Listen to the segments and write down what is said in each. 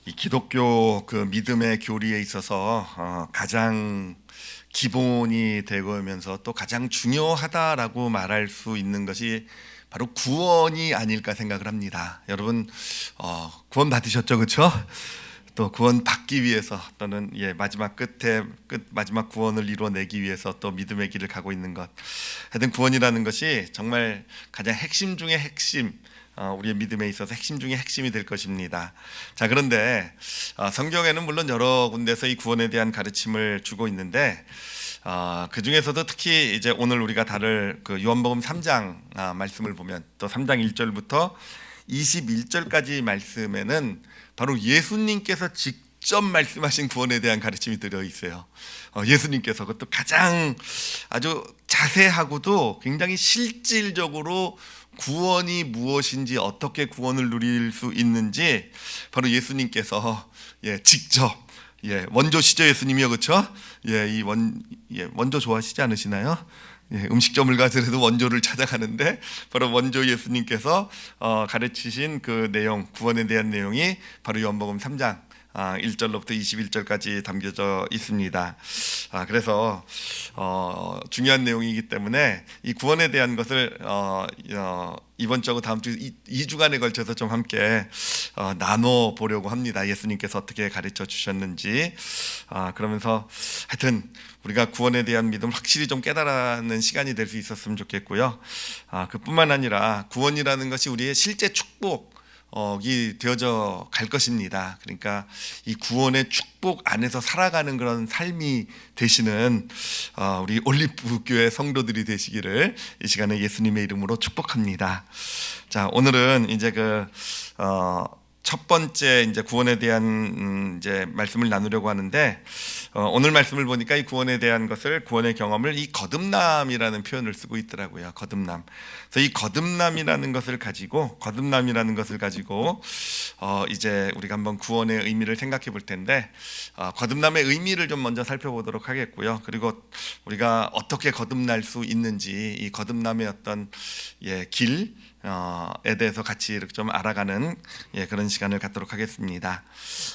이 기독교 그 믿음의 교리에 있어서 가장 기본이 되면서 또 가장 중요하다라고 말할 수 있는 것이 바로 구원이 아닐까 생각을 합니다. 여러분 구원 받으셨죠, 그렇죠? 또 구원 받기 위해서 또는 마지막 마지막 구원을 이루어내기 위해서 또 믿음의 길을 가고 있는 것. 하여튼 구원이라는 것이 정말 가장 핵심 중의 핵심. 우리의 믿음에 있어서 핵심 중에 핵심이 될 것입니다. 자, 그런데 성경에는 물론 여러 군데서 이 구원에 대한 가르침을 주고 있는데 그 중에서도 특히 이제 오늘 우리가 다룰 그 요한복음 3장 말씀을 보면 또 3장 1절부터 21절까지 말씀에는 바로 예수님께서 직접 말씀하신 구원에 대한 가르침이 들어 있어요. 예수님께서 그것도 가장 아주 자세하고도 굉장히 실질적으로 구원이 무엇인지, 어떻게 구원을 누릴 수 있는지 바로 예수님께서 직접 원조시죠, 예수님이요, 그렇죠? 원조 좋아하시지 않으시나요? 음식점을 가더라도 원조를 찾아가는데 바로 원조 예수님께서 가르치신 그 내용, 구원에 대한 내용이 바로 요한복음 3장 1절로부터 21절까지 담겨져 있습니다. 그래서 중요한 내용이기 때문에 이 구원에 대한 것을 이번 주하고 다음 주 2주간에 걸쳐서 좀 함께 나눠 보려고 합니다. 예수님께서 어떻게 가르쳐 주셨는지. 그러면서 하여튼 우리가 구원에 대한 믿음 확실히 좀 깨달는 시간이 될 수 있었으면 좋겠고요. 그뿐만 아니라 구원이라는 것이 우리의 실제 축복 이 되어져 갈 것입니다. 그러니까 이 구원의 축복 안에서 살아가는 그런 삶이 되시는 우리 올리브 교회 성도들이 되시기를 이 시간에 예수님의 이름으로 축복합니다. 자, 오늘은 이제 첫 번째 이제 구원에 대한 이제 말씀을 나누려고 하는데 오늘 말씀을 보니까 이 구원에 대한 것을, 구원의 경험을 이 거듭남이라는 표현을 쓰고 있더라고요. 거듭남. 그래서 이 거듭남이라는 것을 가지고 이제 우리가 한번 구원의 의미를 생각해 볼 텐데 거듭남의 의미를 좀 먼저 살펴보도록 하겠고요. 그리고 우리가 어떻게 거듭날 수 있는지, 이 거듭남의 어떤 길에 대해서 같이 이렇게 좀 알아가는 그런 시간을 갖도록 하겠습니다.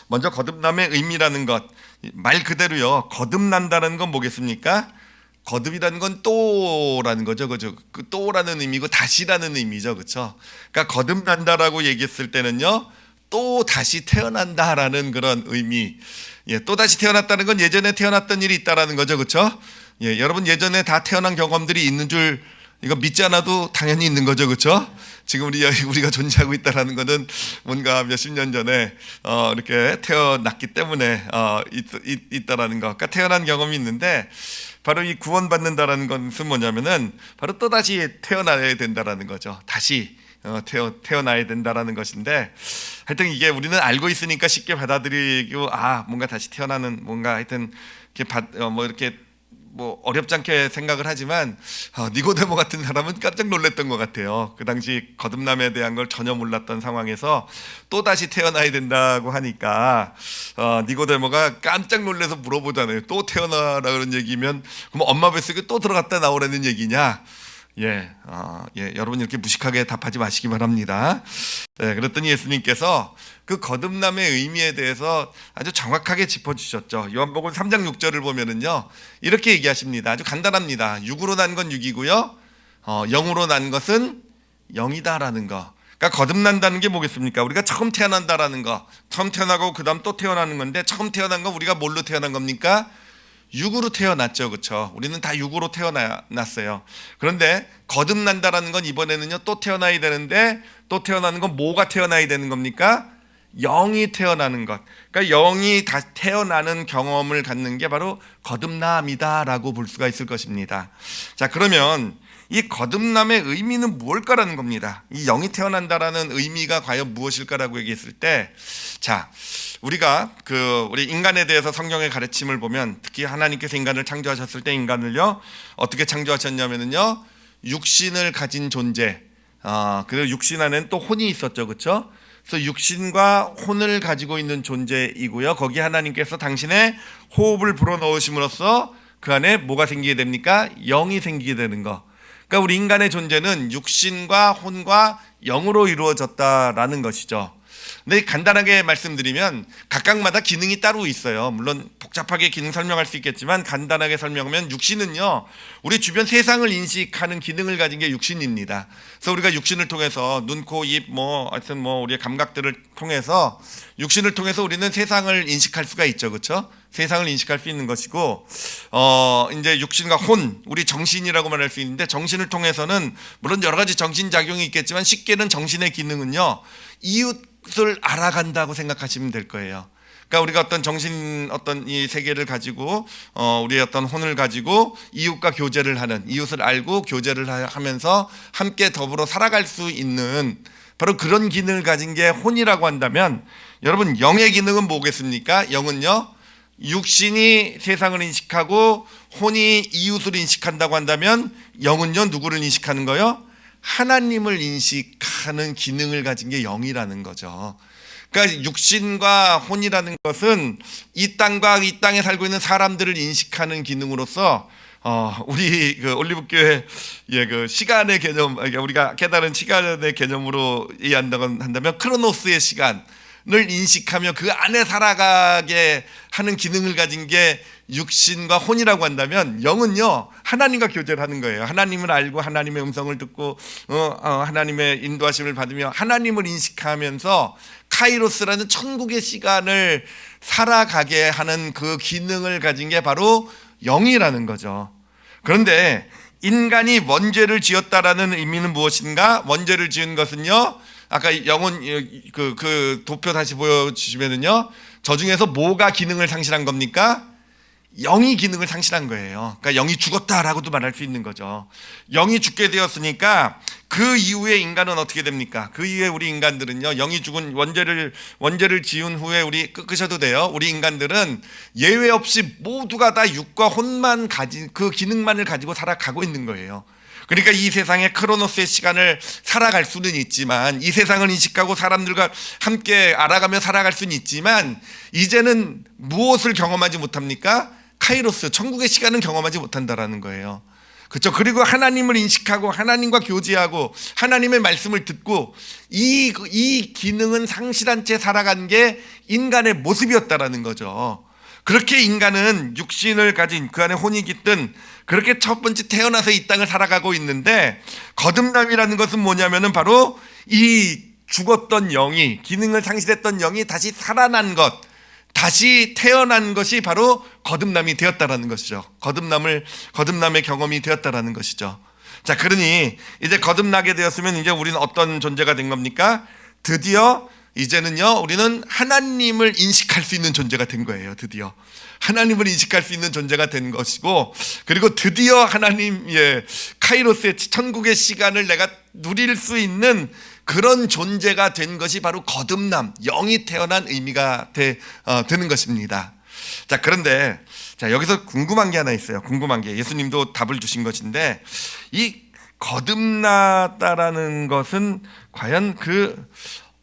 먼저 거듭남의 의미라는 것, 말 그대로요. 거듭난다는 건 뭐겠습니까? 거듭이라는 건 또라는 거죠, 그죠? 그 또라는 의미고 다시라는 의미죠, 그렇죠? 그러니까 거듭난다라고 얘기했을 때는요, 또 다시 태어난다라는 그런 의미. 또 다시 태어났다는 건 예전에 태어났던 일이 있다라는 거죠, 그렇죠? 여러분 예전에 다 태어난 경험들이 있는 줄 이거 믿지 않아도 당연히 있는 거죠, 그렇죠? 지금 우리가 존재하고 있다라는 것은 뭔가 몇십 년 전에 이렇게 태어났기 때문에 있다라는 거. 그러니까 태어난 경험이 있는데 바로 이 구원받는다라는 것은 뭐냐면은 바로 또 다시 태어나야 된다라는 거죠. 다시 태어나야 된다라는 것인데 하여튼 이게 우리는 알고 있으니까 쉽게 받아들이고 뭔가 다시 태어나는 뭔가 하여튼 이렇게 어렵지 않게 생각을 하지만 니고데모 같은 사람은 깜짝 놀랐던 것 같아요. 그 당시 거듭남에 대한 걸 전혀 몰랐던 상황에서 또 다시 태어나야 된다고 하니까 니고데모가 깜짝 놀라서 물어보잖아요. 또 태어나라 그런 얘기면 그럼 엄마 뱃속에 또 들어갔다 나오라는 얘기냐? 여러분 이렇게 무식하게 답하지 마시기 바랍니다. 그랬더니 예수님께서 그 거듭남의 의미에 대해서 아주 정확하게 짚어주셨죠. 요한복음 3장 6절을 보면은요, 이렇게 얘기하십니다. 아주 간단합니다. 육으로 난 건 육이고요, 영으로 난 것은 영이다라는 거. 그러니까 거듭난다는 게 뭐겠습니까? 우리가 처음 태어난다라는 거. 처음 태어나고 그 다음 또 태어나는 건데, 처음 태어난 거 우리가 뭘로 태어난 겁니까? 육으로 태어났죠, 그렇죠? 우리는 다 육으로 태어났어요. 그런데 거듭난다라는 건 이번에는요, 또 태어나야 되는데, 또 태어나는 건 뭐가 태어나야 되는 겁니까? 영이 태어나는 것. 그러니까 영이 다 태어나는 경험을 갖는 게 바로 거듭남이다라고 볼 수가 있을 것입니다. 자, 그러면 이 거듭남의 의미는 무엇일까라는 겁니다. 이 영이 태어난다라는 의미가 과연 무엇일까라고 얘기했을 때, 자, 우리가 우리 인간에 대해서 성경의 가르침을 보면 특히 하나님께서 인간을 창조하셨을 때 인간을요, 어떻게 창조하셨냐면은요, 육신을 가진 존재. 그리고 육신 안에는 또 혼이 있었죠, 그렇죠? 그래서 육신과 혼을 가지고 있는 존재이고요. 거기에 하나님께서 당신의 호흡을 불어넣으심으로써 그 안에 뭐가 생기게 됩니까? 영이 생기게 되는 거. 그러니까 우리 인간의 존재는 육신과 혼과 영으로 이루어졌다라는 것이죠. 근데 간단하게 말씀드리면 각각마다 기능이 따로 있어요. 물론 복잡하게 기능 설명할 수 있겠지만 간단하게 설명하면 육신은요, 우리 주변 세상을 인식하는 기능을 가진 게 육신입니다. 그래서 우리가 육신을 통해서 눈, 코, 입, 하여튼 우리의 감각들을 통해서 육신을 통해서 우리는 세상을 인식할 수가 있죠, 그렇죠? 세상을 인식할 수 있는 것이고, 이제 육신과 혼, 우리 정신이라고 말할 수 있는데, 정신을 통해서는 물론 여러 가지 정신 작용이 있겠지만 쉽게는 정신의 기능은요, 이웃을 알아간다고 생각하시면 될 거예요. 그러니까 우리가 어떤 정신, 어떤 이 세계를 가지고 우리의 어떤 혼을 가지고 이웃과 교제를 하는, 이웃을 알고 교제를 하면서 함께 더불어 살아갈 수 있는 바로 그런 기능을 가진 게 혼이라고 한다면, 여러분 영의 기능은 뭐겠습니까? 영은요, 육신이 세상을 인식하고 혼이 이웃을 인식한다고 한다면 영은요, 누구를 인식하는 거요? 하나님을 인식하는 기능을 가진 게 영이라는 거죠. 그러니까 육신과 혼이라는 것은 이 땅과 이 땅에 살고 있는 사람들을 인식하는 기능으로서 우리 그 올리브교회 그 시간의 개념, 우리가 깨달은 시간의 개념으로 이해한다면 크로노스의 시간을 인식하며 그 안에 살아가게 하는 기능을 가진 게 육신과 혼이라고 한다면, 영은요, 하나님과 교제를 하는 거예요. 하나님을 알고 하나님의 음성을 듣고 하나님의 인도하심을 받으며 하나님을 인식하면서 카이로스라는 천국의 시간을 살아가게 하는 그 기능을 가진 게 바로 영이라는 거죠. 그런데 인간이 원죄를 지었다라는 의미는 무엇인가? 원죄를 지은 것은요, 아까 영혼 그 도표 다시 보여주시면은요, 저 중에서 뭐가 기능을 상실한 겁니까? 영이 기능을 상실한 거예요. 그러니까 영이 죽었다라고도 말할 수 있는 거죠. 영이 죽게 되었으니까 그 이후에 인간은 어떻게 됩니까? 그 이후에 우리 인간들은요, 영이 죽은 원죄를 지은 후에 우리 끄셔도 돼요. 우리 인간들은 예외 없이 모두가 다 육과 혼만 가진 그 기능만을 가지고 살아가고 있는 거예요. 그러니까 이 세상의 크로노스의 시간을 살아갈 수는 있지만, 이 세상을 인식하고 사람들과 함께 알아가며 살아갈 수는 있지만, 이제는 무엇을 경험하지 못합니까? 카이로스, 천국의 시간은 경험하지 못한다라는 거예요. 그렇죠? 그리고 하나님을 인식하고 하나님과 교제하고 하나님의 말씀을 듣고 이 기능은 상실한 채 살아간 게 인간의 모습이었다라는 거죠. 그렇게 인간은 육신을 가진, 그 안에 혼이 깃든, 그렇게 첫 번째 태어나서 이 땅을 살아가고 있는데, 거듭남이라는 것은 뭐냐면은 바로 이 죽었던 영이, 기능을 상실했던 영이 다시 살아난 것, 다시 태어난 것이 바로 거듭남이 되었다라는 것이죠. 거듭남의 경험이 되었다라는 것이죠. 자, 그러니 이제 거듭나게 되었으면 이제 우리는 어떤 존재가 된 겁니까? 드디어 이제는요, 우리는 하나님을 인식할 수 있는 존재가 된 거예요. 드디어 하나님을 인식할 수 있는 존재가 된 것이고, 그리고 드디어 하나님의 카이로스의 천국의 시간을 내가 누릴 수 있는 그런 존재가 된 것이 바로 거듭남, 영이 태어난 의미가 되는 것입니다. 자, 그런데 여기서 궁금한 게 하나 있어요. 궁금한 게, 예수님도 답을 주신 것인데, 이 거듭났다라는 것은 과연 그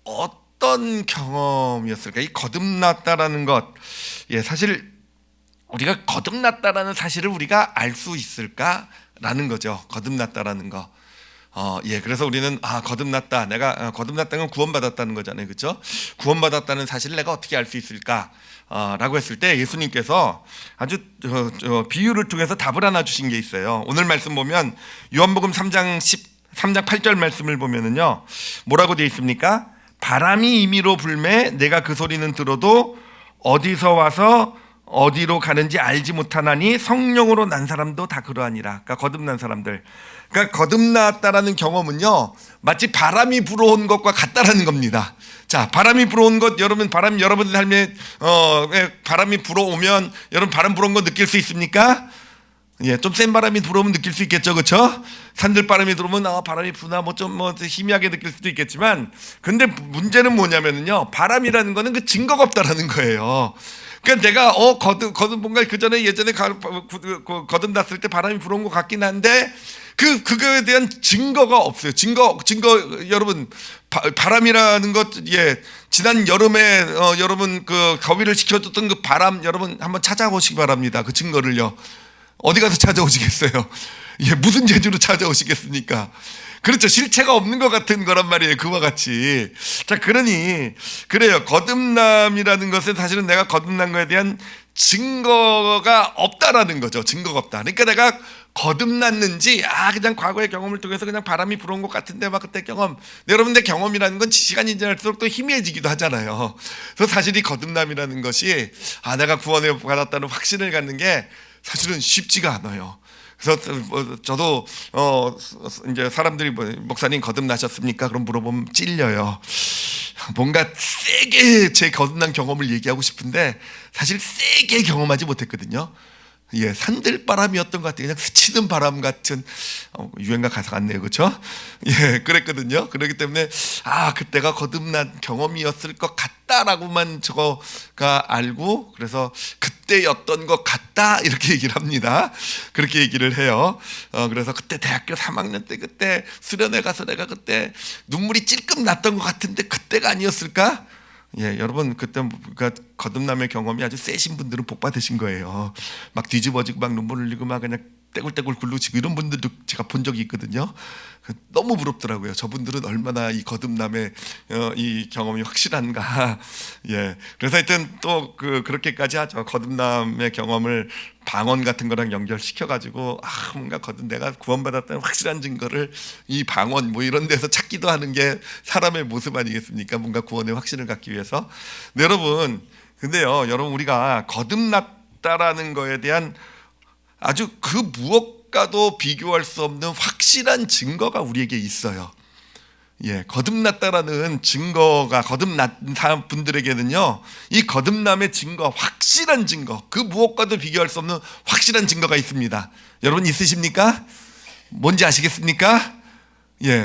어떤 경험이었을까? 이 거듭났다라는 것, 사실 우리가 거듭났다라는 사실을 우리가 알 수 있을까라는 거죠. 거듭났다라는 거. 그래서 우리는 거듭났다. 내가 거듭났다는 건 구원받았다는 거잖아요, 그렇죠? 구원받았다는 사실을 내가 어떻게 알 수 있을까? 라고 했을 때 예수님께서 아주 비유를 통해서 답을 하나 주신 게 있어요. 오늘 말씀 보면 요한복음 3장 8절 말씀을 보면은요, 뭐라고 되어 있습니까? 바람이 임의로 불매 내가 그 소리는 들어도 어디서 와서 어디로 가는지 알지 못하나니 성령으로 난 사람도 다 그러하니라. 그러니까 거듭난 사람들, 그러니까 거듭났다라는 경험은요, 마치 바람이 불어온 것과 같다라는 겁니다. 자, 바람이 불어온 것, 여러분 여러분 삶에 바람이 불어오면 여러분 바람 불어온 거 느낄 수 있습니까? 좀 센 바람이 불어오면 느낄 수 있겠죠, 그렇죠? 산들바람이 들어오면 바람이 부나 좀 희미하게 느낄 수도 있겠지만, 근데 문제는 뭐냐면요, 바람이라는 거는 그 증거가 없다라는 거예요. 그러니까 내가 뭔가 예전에 거듭났을 때 바람이 불어온 것 같긴 한데 그거에 대한 증거가 없어요. 증거 여러분, 바람이라는 것, 지난 여름에 여러분 그 더위를 식혀줬던 그 바람, 여러분 한번 찾아오시기 바랍니다. 그 증거를요. 어디 가서 찾아오시겠어요? 무슨 재주로 찾아오시겠습니까? 그렇죠. 실체가 없는 것 같은 거란 말이에요. 그와 같이. 자, 그러니 그래요. 거듭남이라는 것은 사실은 내가 거듭난 거에 대한 증거가 없다라는 거죠. 증거가 없다. 그러니까 내가 거듭났는지 그냥 과거의 경험을 통해서 그냥 바람이 불어온 것 같은데 막 그때 경험. 여러분들 경험이라는 건 시간이 지날수록 또 희미해지기도 하잖아요. 그래서 사실 이 거듭남이라는 것이 내가 구원을 받았다는 확신을 갖는 게 사실은 쉽지가 않아요. 그래서 저도 이제 사람들이 목사님 거듭나셨습니까? 그럼 물어보면 찔려요. 뭔가 세게 제 거듭난 경험을 얘기하고 싶은데 사실 세게 경험하지 못했거든요. 산들바람이었던 것 같아요. 그냥 스치는 바람 같은 유행가 가사 같네요, 그렇죠? 그랬거든요. 그렇기 때문에 그때가 거듭난 경험이었을 것 같다라고만 저가 알고 그래서 그때였던 것 같다 이렇게 얘기를 합니다. 그렇게 얘기를 해요. 그래서 그때 대학교 3학년 때 그때 수련회 가서 내가 그때 눈물이 찔끔 났던 것 같은데 그때가 아니었을까? 여러분 그때 거듭남의 경험이 아주 세신 분들은 복 받으신 거예요. 막 뒤집어지고 막 눈물 흘리고 막 그냥 떼굴떼굴 굴르치고 이런 분들도 제가 본 적이 있거든요. 너무 부럽더라고요. 저분들은 얼마나 이 거듭남의 이 경험이 확실한가. 그래서 하여튼 또 그렇게까지 하죠. 거듭남의 경험을 방언 같은 거랑 연결시켜가지고 뭔가 내가 구원받았다는 확실한 증거를 이 방언 이런 데서 찾기도 하는 게 사람의 모습 아니겠습니까? 뭔가 구원의 확신을 갖기 위해서. 네, 여러분 근데요, 여러분 우리가 거듭났다라는 거에 대한 아주 그 무엇과도 비교할 수 없는 확실한 증거가 우리에게 있어요. 거듭났다라는 증거가 거듭난 분들에게는요, 이 거듭남의 증거, 확실한 증거, 그 무엇과도 비교할 수 없는 확실한 증거가 있습니다. 여러분 있으십니까? 뭔지 아시겠습니까?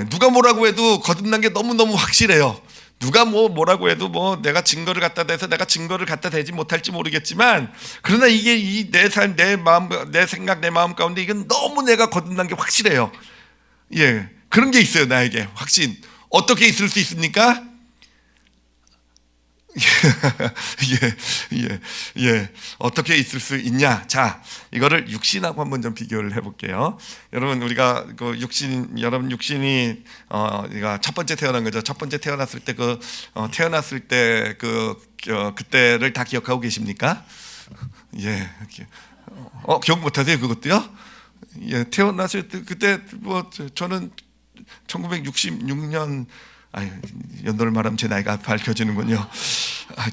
누가 뭐라고 해도 거듭난 게 너무너무 확실해요. 누가 뭐라고 해도 내가 증거를 갖다 대서 내가 증거를 갖다 대지 못할지 모르겠지만, 그러나 이게 내 삶, 내 마음, 내 생각, 내 마음 가운데 이건 너무 내가 거듭난 게 확실해요. 그런 게 있어요. 나에게 확신. 어떻게 있을 수 있습니까? 어떻게 있을 수 있냐? 자, 이거를 육신하고 한번 좀 비교를 해볼게요. 여러분 우리가 여러분 육신이 우리가 첫 번째 태어난 거죠. 첫 번째 태어났을 때 태어났을 때 그때를 다 기억하고 계십니까? 기억 못하세요 그것도요? 태어났을 때 그때 저는 1966년 연도를 말하면 제 나이가 밝혀지는군요.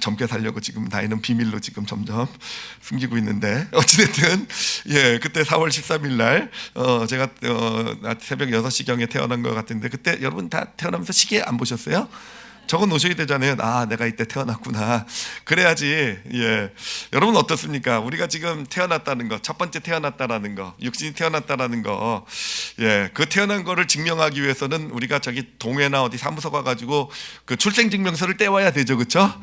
젊게 살려고 지금 나이는 비밀로 지금 점점 숨기고 있는데 어찌됐든 그때 4월 13일 날 제가 새벽 6시경에 태어난 것 같은데 그때 여러분 다 태어나면서 시계 안 보셨어요? 적어 놓으셔야 되잖아요. 내가 이때 태어났구나. 그래야지. 여러분 어떻습니까? 우리가 지금 태어났다는 거, 첫 번째 태어났다라는 거, 육신이 태어났다라는 거, 그 태어난 거를 증명하기 위해서는 우리가 저기 동해나 어디 사무소 가가지고 그 출생증명서를 떼와야 되죠, 그렇죠?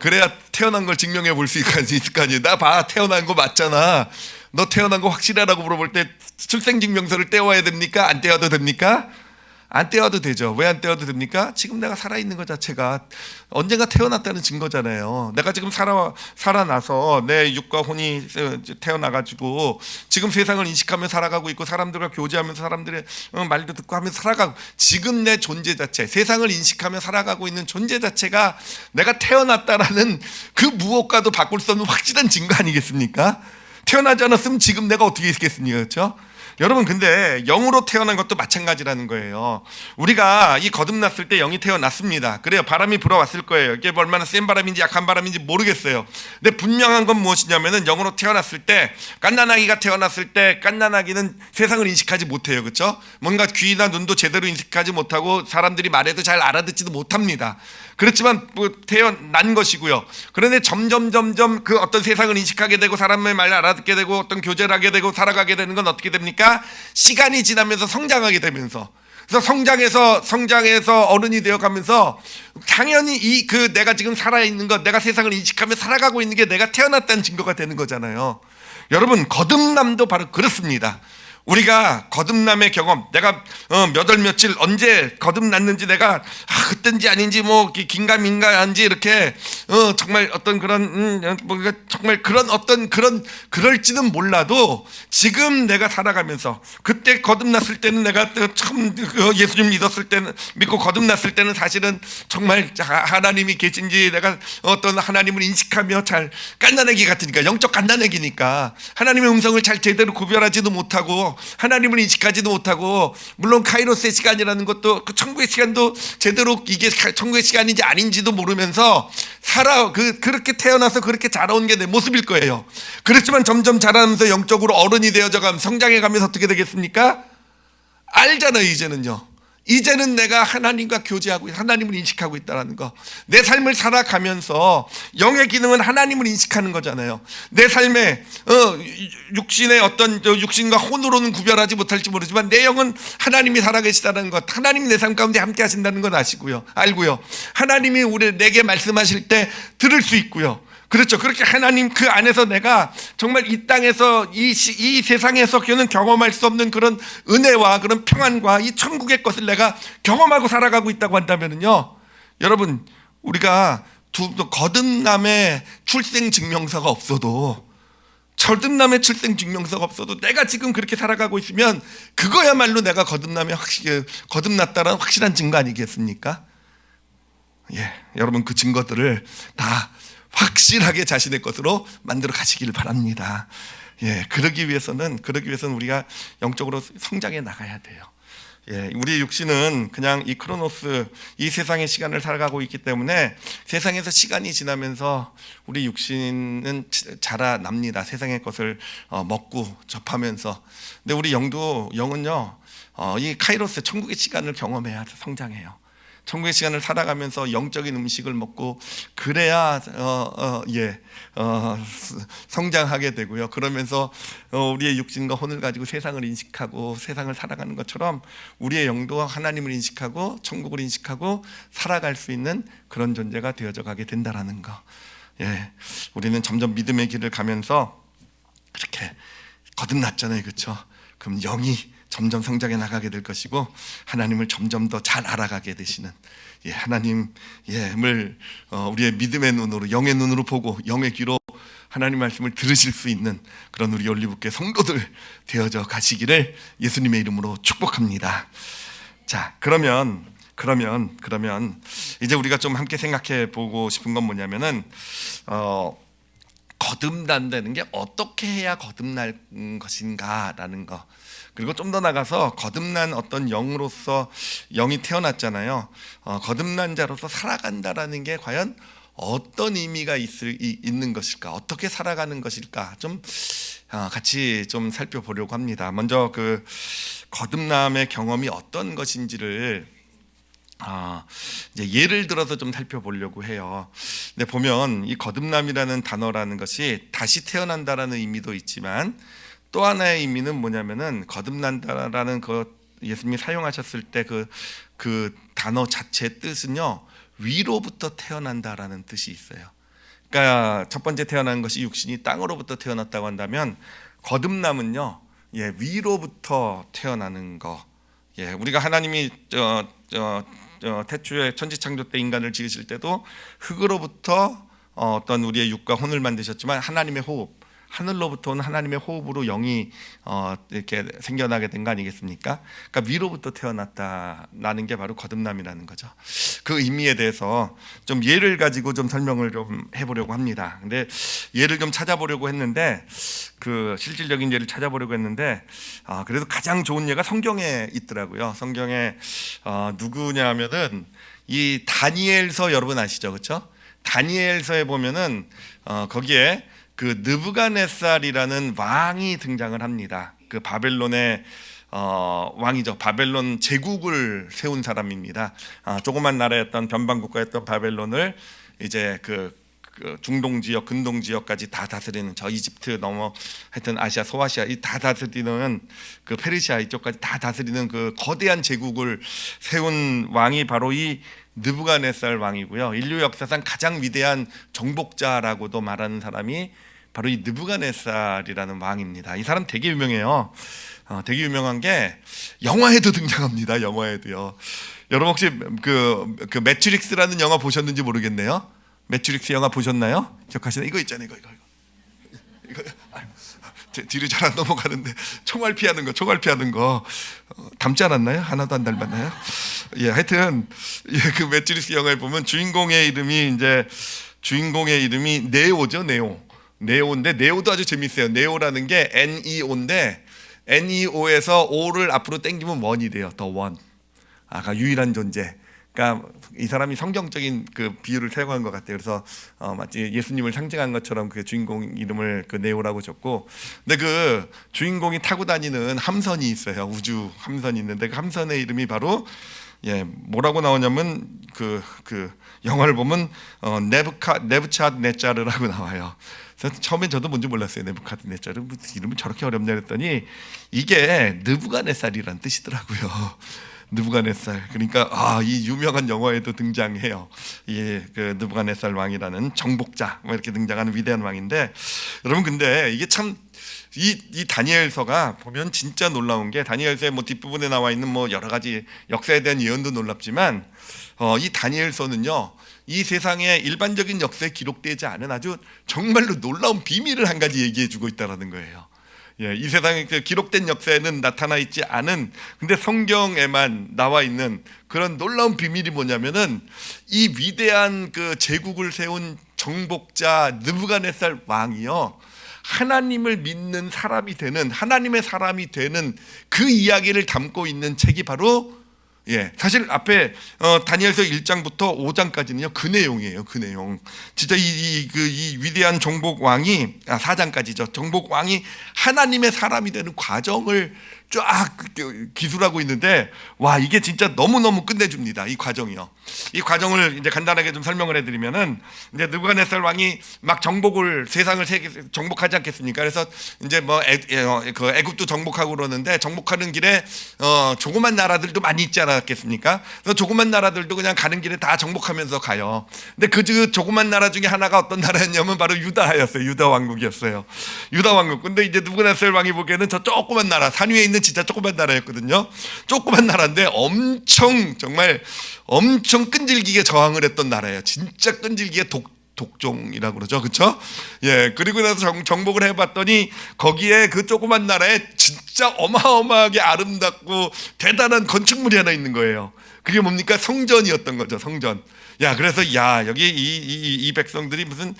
그래야 태어난 걸 증명해 볼 수 있을 거 아니에요. 나 봐, 태어난 거 맞잖아. 너 태어난 거 확실하라고 물어볼 때 출생증명서를 떼와야 됩니까? 안 떼와도 됩니까? 안 떼어도 되죠. 왜 안 떼어도 됩니까? 지금 내가 살아있는 것 자체가 언젠가 태어났다는 증거잖아요. 내가 지금 살아나서 내 육과 혼이 태어나가지고 지금 세상을 인식하며 살아가고 있고 사람들과 교제하면서 사람들의 말도 듣고 하면서 살아가고, 지금 내 존재 자체, 세상을 인식하며 살아가고 있는 존재 자체가 내가 태어났다라는 그 무엇과도 바꿀 수 없는 확실한 증거 아니겠습니까? 태어나지 않았으면 지금 내가 어떻게 있겠습니까? 그렇죠? 여러분 근데 영으로 태어난 것도 마찬가지라는 거예요. 우리가 이 거듭났을 때 영이 태어났습니다. 그래요. 바람이 불어왔을 거예요. 이게 얼마나 센 바람인지 약한 바람인지 모르겠어요. 근데 분명한 건 무엇이냐면은 영으로 태어났을 때, 갓난아기가 태어났을 때 갓난아기는 세상을 인식하지 못해요. 그렇죠? 뭔가 귀나 눈도 제대로 인식하지 못하고 사람들이 말해도 잘 알아듣지도 못합니다. 그렇지만 태어난 것이고요. 그런데 점점 그 어떤 세상을 인식하게 되고 사람의 말을 알아듣게 되고 어떤 교제를 하게 되고 살아가게 되는 건 어떻게 됩니까? 시간이 지나면서 성장하게 되면서, 그래서 성장해서 어른이 되어가면서 당연히 내가 지금 살아있는 것, 내가 세상을 인식하며 살아가고 있는 게 내가 태어났다는 증거가 되는 거잖아요. 여러분 거듭남도 바로 그렇습니다. 우리가 거듭남의 경험, 내가 몇 월 며칠 언제 거듭났는지 내가 그땐지 아닌지 뭐 긴가민가한지 이렇게 정말 어떤 그런 뭔가 정말 그런 어떤 그럴지는 몰라도 지금 내가 살아가면서 그때 거듭났을 때는 내가 처음 예수님 믿었을 때는 믿고 거듭났을 때는 사실은 정말 하나님이 계신지 내가 어떤 하나님을 인식하며 잘 갓난아기 같으니까 영적 갓난아기니까 하나님의 음성을 잘 제대로 구별하지도 못하고 하나님을 인식하지도 못하고 물론 카이로스의 시간이라는 것도 그 천국의 시간도 제대로 이게 천국의 시간인지 아닌지도 모르면서 그렇게 태어나서 그렇게 자라온 게 내 모습일 거예요. 그렇지만 점점 자라면서 영적으로 어른이 되어져 가면 성장해 가면서 어떻게 되겠습니까? 알잖아요. 이제는 내가 하나님과 교제하고 하나님을 인식하고 있다는 거. 내 삶을 살아가면서 영의 기능은 하나님을 인식하는 거잖아요. 내 삶에 육신의 어떤 육신과 혼으로는 구별하지 못할지 모르지만 내 영은 하나님이 살아계시다는 것, 하나님이 내 삶 가운데 함께 하신다는 것 알고요. 하나님이 내게 말씀하실 때 들을 수 있고요. 그렇죠. 그렇게 하나님 그 안에서 내가 정말 이 땅에서 이 세상에서 그는 경험할 수 없는 그런 은혜와 그런 평안과 이 천국의 것을 내가 경험하고 살아가고 있다고 한다면요, 여러분, 우리가 거듭남의 출생증명서가 없어도 내가 지금 그렇게 살아가고 있으면 그거야말로 내가 거듭났다는 확실한 증거 아니겠습니까? 여러분, 그 증거들을 다 확실하게 자신의 것으로 만들어 가시기를 바랍니다. 그러기 위해서는 우리가 영적으로 성장해 나가야 돼요. 우리 육신은 그냥 이 크로노스, 이 세상의 시간을 살아가고 있기 때문에 세상에서 시간이 지나면서 우리 육신은 자라납니다. 세상의 것을 먹고 접하면서. 근데 우리 영은요, 이 카이로스 천국의 시간을 경험해야 성장해요. 천국의 시간을 살아가면서 영적인 음식을 먹고 그래야 성장하게 되고요. 그러면서 우리의 육신과 혼을 가지고 세상을 인식하고 세상을 살아가는 것처럼 우리의 영도 하나님을 인식하고 천국을 인식하고 살아갈 수 있는 그런 존재가 되어져 가게 된다라는 거. 우리는 점점 믿음의 길을 가면서 그렇게 거듭났잖아요, 그렇죠? 그럼 영이 점점 성장해 나가게 될 것이고 하나님을 점점 더 잘 알아가게 되시는 하나님을 우리의 믿음의 눈으로, 영의 눈으로 보고 영의 귀로 하나님 말씀을 들으실 수 있는 그런 우리 올리브교회 성도들 되어져 가시기를 예수님의 이름으로 축복합니다. 자, 그러면 이제 우리가 좀 함께 생각해 보고 싶은 건 뭐냐면은 거듭난다는 게 어떻게 해야 거듭날 것인가라는 거. 그리고 좀 더 나가서 거듭난 어떤 영으로서 영이 태어났잖아요. 거듭난 자로서 살아간다라는 게 과연 어떤 의미가 있는 것일까? 어떻게 살아가는 것일까? 좀 같이 좀 살펴보려고 합니다. 먼저 그 거듭남의 경험이 어떤 것인지를 이제 예를 들어서 좀 살펴보려고 해요. 근데 보면 이 거듭남이라는 단어라는 것이 다시 태어난다라는 의미도 있지만 또 하나의 의미는 뭐냐면은 거듭난다라는 예수님이 사용하셨을 때 그 단어 자체의 뜻은요, 위로부터 태어난다라는 뜻이 있어요. 그러니까 첫 번째 태어난 것이 육신이 땅으로부터 태어났다고 한다면 거듭남은요, 위로부터 태어나는 거. 우리가 하나님이 태초에 천지창조 때 인간을 지으실 때도 흑으로부터 어떤 우리의 육과 혼을 만드셨지만 하나님의 호흡, 하늘로부터 온 하나님의 호흡으로 영이 이렇게 생겨나게 된 거 아니겠습니까? 그러니까 위로부터 태어났다라는 게 바로 거듭남이라는 거죠. 그 의미에 대해서 좀 예를 가지고 좀 설명을 좀 해보려고 합니다. 근데 예를 좀 찾아보려고 했는데 그 실질적인 예를 찾아보려고 했는데 그래도 가장 좋은 예가 성경에 있더라고요. 성경에 누구냐면은 이 다니엘서 여러분 아시죠, 그렇죠? 다니엘서에 보면은 거기에 그 느부갓네살이라는 왕이 등장을 합니다. 그 바벨론의 왕이죠. 바벨론 제국을 세운 사람입니다. 조그만 나라였던 변방국가였던 바벨론을 이제 그 중동 지역, 근동 지역까지 다 다스리는, 저 이집트 넘어 하여튼 아시아, 소아시아 이 다 다스리는 그 페르시아 이쪽까지 다 다스리는 그 거대한 제국을 세운 왕이 바로 이 느부갓네살 왕이고요. 인류 역사상 가장 위대한 정복자라고도 말하는 사람이 바로 이 느부갓네살이라는 왕입니다. 이 사람 되게 유명해요. 되게 유명한 게 영화에도 등장합니다. 영화에도요. 여러분 혹시 그 매트릭스라는 영화 보셨는지 모르겠네요. 매트릭스 영화 보셨나요? 기억하시나요? 이거 있잖아요. 이거 뒤로 잘 안 넘어가는데 총알 피하는 거 닮지 않았나요? 하나도 안 닮았나요? 예, 하여튼 그 매트릭스 영화에 보면 주인공의 이름이 네오죠. 네오인데 네오도 아주 재밌어요. 네오라는 게 NEO인데 NEO에서 O를 앞으로 당기면 원이 돼요. 더 원. 아까 유일한 존재. 그러니까 이 사람이 성경적인 그 비유를 사용한 것 같아요. 그래서 마치 예수님을 상징한 것처럼 그 주인공 이름을 그 네오라고 줬고, 근데 그 주인공이 타고 다니는 함선이 있어요. 우주 함선이 있는데 그 함선의 이름이 바로 뭐라고 나오냐면 그 영화를 보면 네부차드네자르라고 나와요. 그래서 처음엔 저도 뭔지 몰랐어요. 네부카드네자르 이름이 저렇게 어렵냐 그랬더니 이게 느부갓네살이란 뜻이더라고요. 느부갓네살. 그러니까 이 유명한 영화에도 등장해요. 그 느부갓네살 왕이라는 정복자 이렇게 등장하는 위대한 왕인데, 여러분 근데 이게 참 이 다니엘서가 보면 진짜 놀라운 게, 다니엘서의 뒷부분에 나와 있는 여러 가지 역사에 대한 예언도 놀랍지만 이 다니엘서는요, 이 세상의 일반적인 역사에 기록되지 않은 아주 정말로 놀라운 비밀을 한 가지 얘기해주고 있다는 거예요. 이 세상에 기록된 역사에는 나타나 있지 않은, 근데 성경에만 나와 있는 그런 놀라운 비밀이 뭐냐면은 이 위대한 그 제국을 세운 정복자 느부갓네살 왕이요, 하나님을 믿는 사람이 되는, 하나님의 사람이 되는 그 이야기를 담고 있는 책이 바로 사실 앞에 다니엘서 1장부터 5장까지는요 그 내용이에요. 그 내용. 진짜 이 위대한 정복 왕이 4장까지죠. 정복 왕이 하나님의 사람이 되는 과정을 쫙 기술하고 있는데, 와, 이게 진짜 너무너무 끝내줍니다. 이 과정이요. 이 과정을 이제 간단하게 좀 설명을 해드리면은, 이제 느부갓네살 왕이 막 세상을 정복하지 않겠습니까? 그래서 이제 그 애굽도 정복하고 그러는데, 정복하는 길에 조그만 나라들도 많이 있지 않았겠습니까? 그래서 조그만 나라들도 그냥 가는 길에 다 정복하면서 가요. 근데 그 조그만 나라 중에 하나가 어떤 나라였냐면 바로 유다였어요. 유다 왕국이었어요. 유다 왕국. 근데 이제 느부갓네살 왕이 보기에는 저 조그만 나라, 산 위에 있는 진짜 조그만 나라였거든요. 조그만 나라인데 정말 엄청 끈질기게 저항을 했던 나라예요. 진짜 끈질기게 독종이라고 그러죠. 그렇죠? 그리고 나서 정복을 해봤더니 거기에 그 조그만 나라에 진짜 어마어마하게 아름답고 대단한 건축물이 하나 있는 거예요. 그게 뭡니까? 성전이었던 거죠. 성전. 그래서 여기 이 백성들이 무슨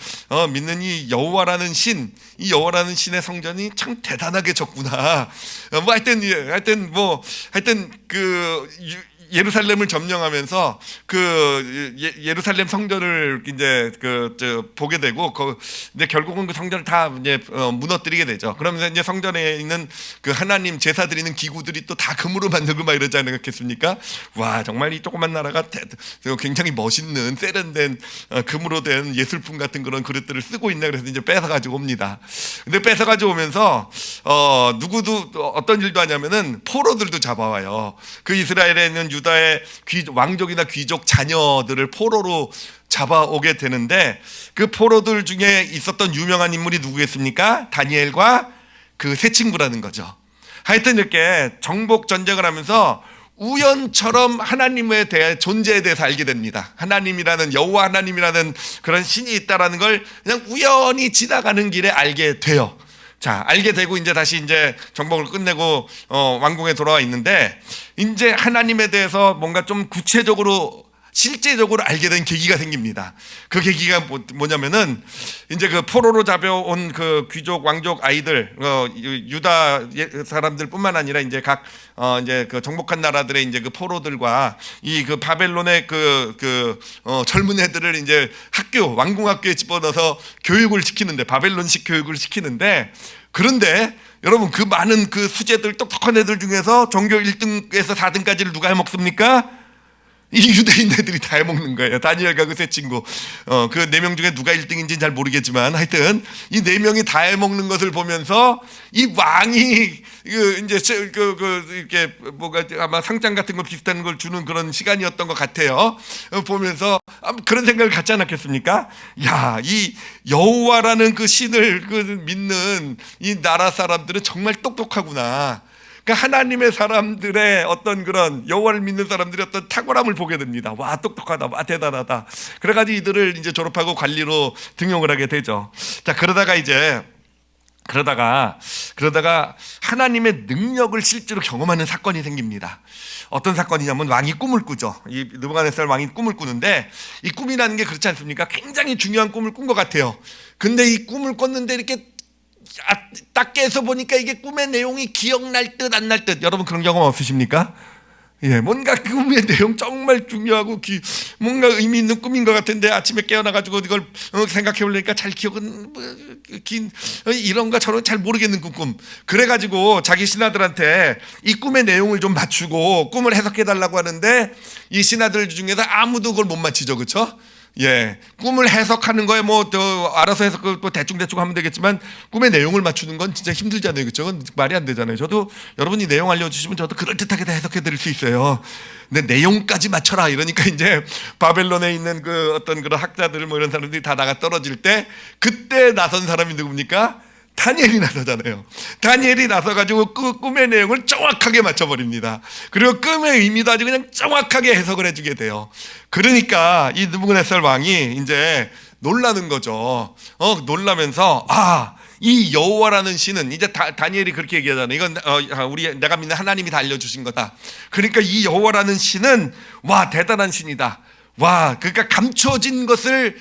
믿는 이 여호와라는 신의 성전이 참 대단하게 졌구나. 하여튼 그 예루살렘을 점령하면서 그 예루살렘 성전을 이제 보게 되고, 근데 결국은 그 성전을 다 이제 무너뜨리게 되죠. 그러면서 이제 성전에 있는 그 하나님 제사 드리는 기구들이 또 다 금으로 만들고 막 이러지 않겠습니까? 와, 정말 이 조그만 나라가 굉장히 멋있는 세련된 금으로 된 예술품 같은 그런 그릇들을 쓰고 있나, 그래서 이제 뺏어가지고 옵니다. 근데 뺏어가지고 오면서 누구도 어떤 일도 하냐면은 포로들도 잡아와요. 그 이스라엘에 있는 유다의 왕족이나 귀족 자녀들을 포로로 잡아오게 되는데, 그 포로들 중에 있었던 유명한 인물이 누구겠습니까? 다니엘과 그 세 친구라는 거죠. 하여튼 이렇게 정복 전쟁을 하면서 우연처럼 하나님에 대해 존재에 대해서 알게 됩니다. 하나님이라는, 여호와 하나님이라는 그런 신이 있다라는 걸 그냥 우연히 지나가는 길에 알게 돼요. 자, 알게 되고 이제 다시 이제 정복을 끝내고 왕궁에 돌아와 있는데, 이제 하나님에 대해서 뭔가 좀 구체적으로 실제적으로 알게 된 계기가 생깁니다. 그 계기가 뭐냐면은 이제 그 포로로 잡혀온 그 귀족 왕족 아이들, 유다 사람들뿐만 아니라 이제 각 이제 그 정복한 나라들의 이제 그 포로들과 이 그 바벨론의 젊은 애들을 이제 왕궁 학교에 집어넣어서 교육을 시키는데, 바벨론식 교육을 시키는데, 그런데 여러분 그 많은 그 수재들, 똑똑한 애들 중에서 전교 1등에서 4등까지를 누가 해먹습니까? 이 유대인 애들이 다 해먹는 거예요. 다니엘과 그 세 친구. 그 4명 중에 누가 1등인지는 잘 모르겠지만 하여튼 이 4명이 다 해먹는 것을 보면서 이 왕이 이제 이렇게 뭐가 아마 상장 같은 거 비슷한 걸 주는 그런 시간이었던 것 같아요. 보면서 그런 생각을 갖지 않았겠습니까? 야, 이 여호와라는 그 신을 믿는 이 나라 사람들은 정말 똑똑하구나. 그러니까 하나님의 사람들의 어떤 그런 여호와를 믿는 사람들의 어떤 탁월함을 보게 됩니다. 와, 똑똑하다, 와, 대단하다. 그래가지고 이들을 이제 졸업하고 관리로 등용을 하게 되죠. 자, 그러다가 하나님의 능력을 실제로 경험하는 사건이 생깁니다. 어떤 사건이냐면 왕이 꿈을 꾸죠. 이 느부갓네살 왕이 꿈을 꾸는데 이 꿈이라는 게 그렇지 않습니까? 굉장히 중요한 꿈을 꾼 것 같아요. 근데 이 꿈을 꿨는데 이렇게 딱 깨서 보니까 이게 꿈의 내용이 기억날 듯 안 날 듯. 여러분 그런 경험 없으십니까? 예, 뭔가 꿈의 내용 정말 중요하고 뭔가 의미 있는 꿈인 것 같은데 아침에 깨어나가지고 이걸 생각해 보려니까 잘 기억은 이런가 저런 잘 모르겠는 꿈. 그래가지고 자기 신하들한테 이 꿈의 내용을 좀 맞추고 꿈을 해석해 달라고 하는데 이 신하들 중에서 아무도 그걸 못 맞히죠, 그렇죠? 예, 꿈을 해석하는 거에 뭐 알아서 해석 또 대충 하면 되겠지만 꿈의 내용을 맞추는 건 진짜 힘들잖아요, 그렇죠? 그건 말이 안 되잖아요. 저도 여러분이 내용 알려주시면 저도 그럴듯하게 다 해석해드릴 수 있어요. 근데 내용까지 맞춰라 이러니까 이제 바벨론에 있는 그 어떤 그런 학자들 뭐 이런 사람들이 다 나가 떨어질 때 그때 나선 사람이 누굽니까? 다니엘이 나서잖아요. 다니엘이 나서가지고 꿈의 내용을 정확하게 맞춰버립니다. 그리고 꿈의 의미도 아주 그냥 정확하게 해석을 해주게 돼요. 그러니까 이 느부갓네살 왕이 이제 놀라는 거죠. 놀라면서 이 여호와라는 신은 이제 다니엘이 그렇게 얘기하잖아요. 이건 내가 믿는 하나님이 다 알려주신 거다. 그러니까 이 여호와라는 신은 와 대단한 신이다. 와 그러니까 감춰진 것을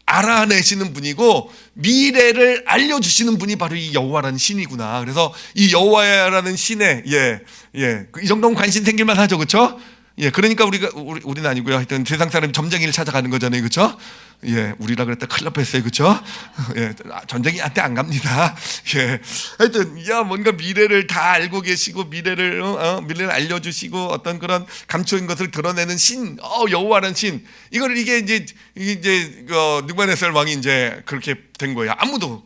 알아내시는 분이고 미래를 알려주시는 분이 바로 이 여호와라는 신이구나. 그래서 이 여호와라는 신에 이 정도면 관심 생길만 하죠, 그렇죠? 예, 그러니까 우리는 아니고요. 하여튼 세상 사람이 점쟁이를 찾아가는 거잖아요, 그렇죠? 예, 우리라 그랬다 큰일 날 뻔했어요, 그렇죠? 예, 전쟁이한테 안 갑니다. 예, 하여튼 뭔가 미래를 다 알고 계시고 미래를 알려주시고 어떤 그런 감춰진 것을 드러내는 신, 여호와라는 신. 이게 이제 느부갓네살 왕이 이제 그렇게 된 거예요. 아무도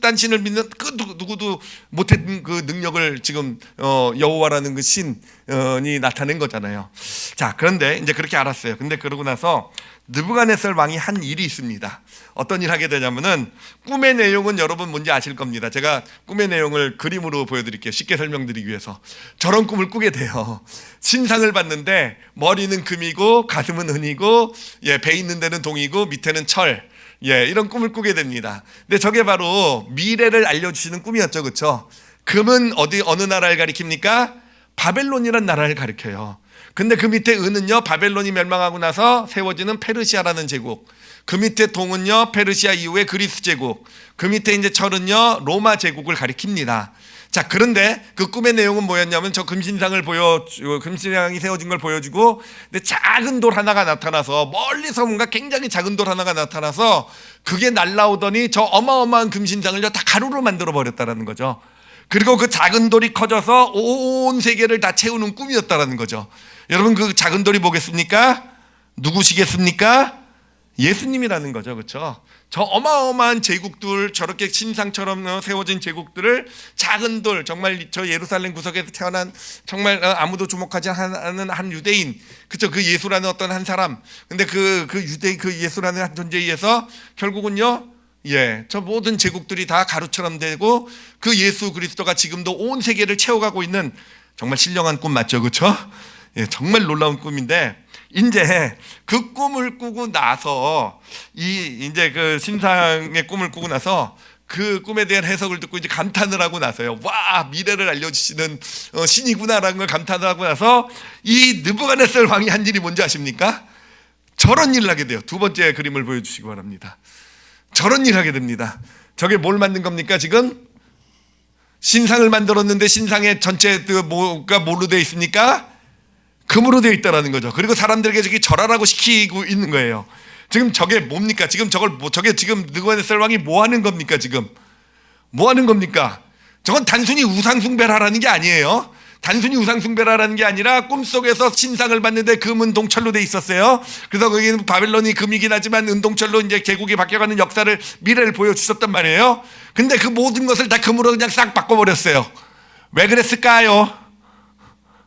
딴 신을 믿는 누구도 못했던 그 능력을 지금 여호와라는 그 신이 나타낸 거잖아요. 자, 그런데 이제 그렇게 알았어요. 근데 그러고 나서 느부갓네살 왕이 한 일이 있습니다. 어떤 일 하게 되냐면은 꿈의 내용은 여러분 뭔지 아실 겁니다. 제가 꿈의 내용을 그림으로 보여드릴게요. 쉽게 설명드리기 위해서. 저런 꿈을 꾸게 돼요. 신상을 봤는데 머리는 금이고 가슴은 은이고 배 있는 데는 동이고 밑에는 철. 이런 꿈을 꾸게 됩니다. 근데 저게 바로 미래를 알려주시는 꿈이었죠, 그렇죠? 금은 어느 나라를 가리킵니까? 바벨론이라는 나라를 가리켜요. 근데 그 밑에 은은요, 바벨론이 멸망하고 나서 세워지는 페르시아라는 제국. 그 밑에 동은요, 페르시아 이후에 그리스 제국. 그 밑에 이제 철은요, 로마 제국을 가리킵니다. 자, 그런데 그 꿈의 내용은 뭐였냐면 저 금신상이 세워진 걸 보여주고, 근데 작은 돌 하나가 나타나서 멀리서 뭔가 굉장히 작은 돌 하나가 나타나서 그게 날라오더니 저 어마어마한 금신상을 다 가루로 만들어 버렸다라는 거죠. 그리고 그 작은 돌이 커져서 온 세계를 다 채우는 꿈이었다라는 거죠. 여러분 그 작은 돌이 뭐겠습니까? 누구시겠습니까? 예수님이라는 거죠, 그렇죠? 저 어마어마한 제국들, 저렇게 신상처럼 세워진 제국들을 작은 돌, 정말 저 예루살렘 구석에서 태어난 정말 아무도 주목하지 않는 한 유대인, 그렇죠? 그 예수라는 어떤 한 사람. 근데 그 예수라는 한 존재에 의해서 결국은요, 저 모든 제국들이 다 가루처럼 되고 그 예수 그리스도가 지금도 온 세계를 채워가고 있는 정말 신령한 꿈 맞죠, 그렇죠? 정말 놀라운 꿈인데 이제 그 꿈을 꾸고 나서 이제 그 신상의 꿈을 꾸고 나서 그 꿈에 대한 해석을 듣고 이제 감탄을 하고 나서요. 와, 미래를 알려주시는 신이구나라는 걸 감탄을 하고 나서 이 느부갓네살 왕이 한 일이 뭔지 아십니까? 저런 일을 하게 돼요. 두 번째 그림을 보여주시기 바랍니다. 저런 일을 하게 됩니다. 저게 뭘 만든 겁니까? 지금 신상을 만들었는데 신상의 전체 뭐가 뭘로 되어 있습니까? 금으로 되어 있다라는 거죠. 그리고 사람들에게 저기 절하라고 시키고 있는 거예요. 지금 저게 뭡니까? 지금 저게 지금 느부갓네살 왕이 뭐 하는 겁니까? 지금 뭐 하는 겁니까? 저건 단순히 우상 숭배를 하라는 게 아니에요. 단순히 우상숭배라는 게 아니라 꿈속에서 신상을 봤는데 금은 동철로 돼 있었어요. 그래서 거기는 바벨론이 금이긴 하지만 은동철로 이제 제국이 바뀌어가는 역사를, 미래를 보여주셨단 말이에요. 근데 그 모든 것을 다 금으로 그냥 싹 바꿔버렸어요. 왜 그랬을까요?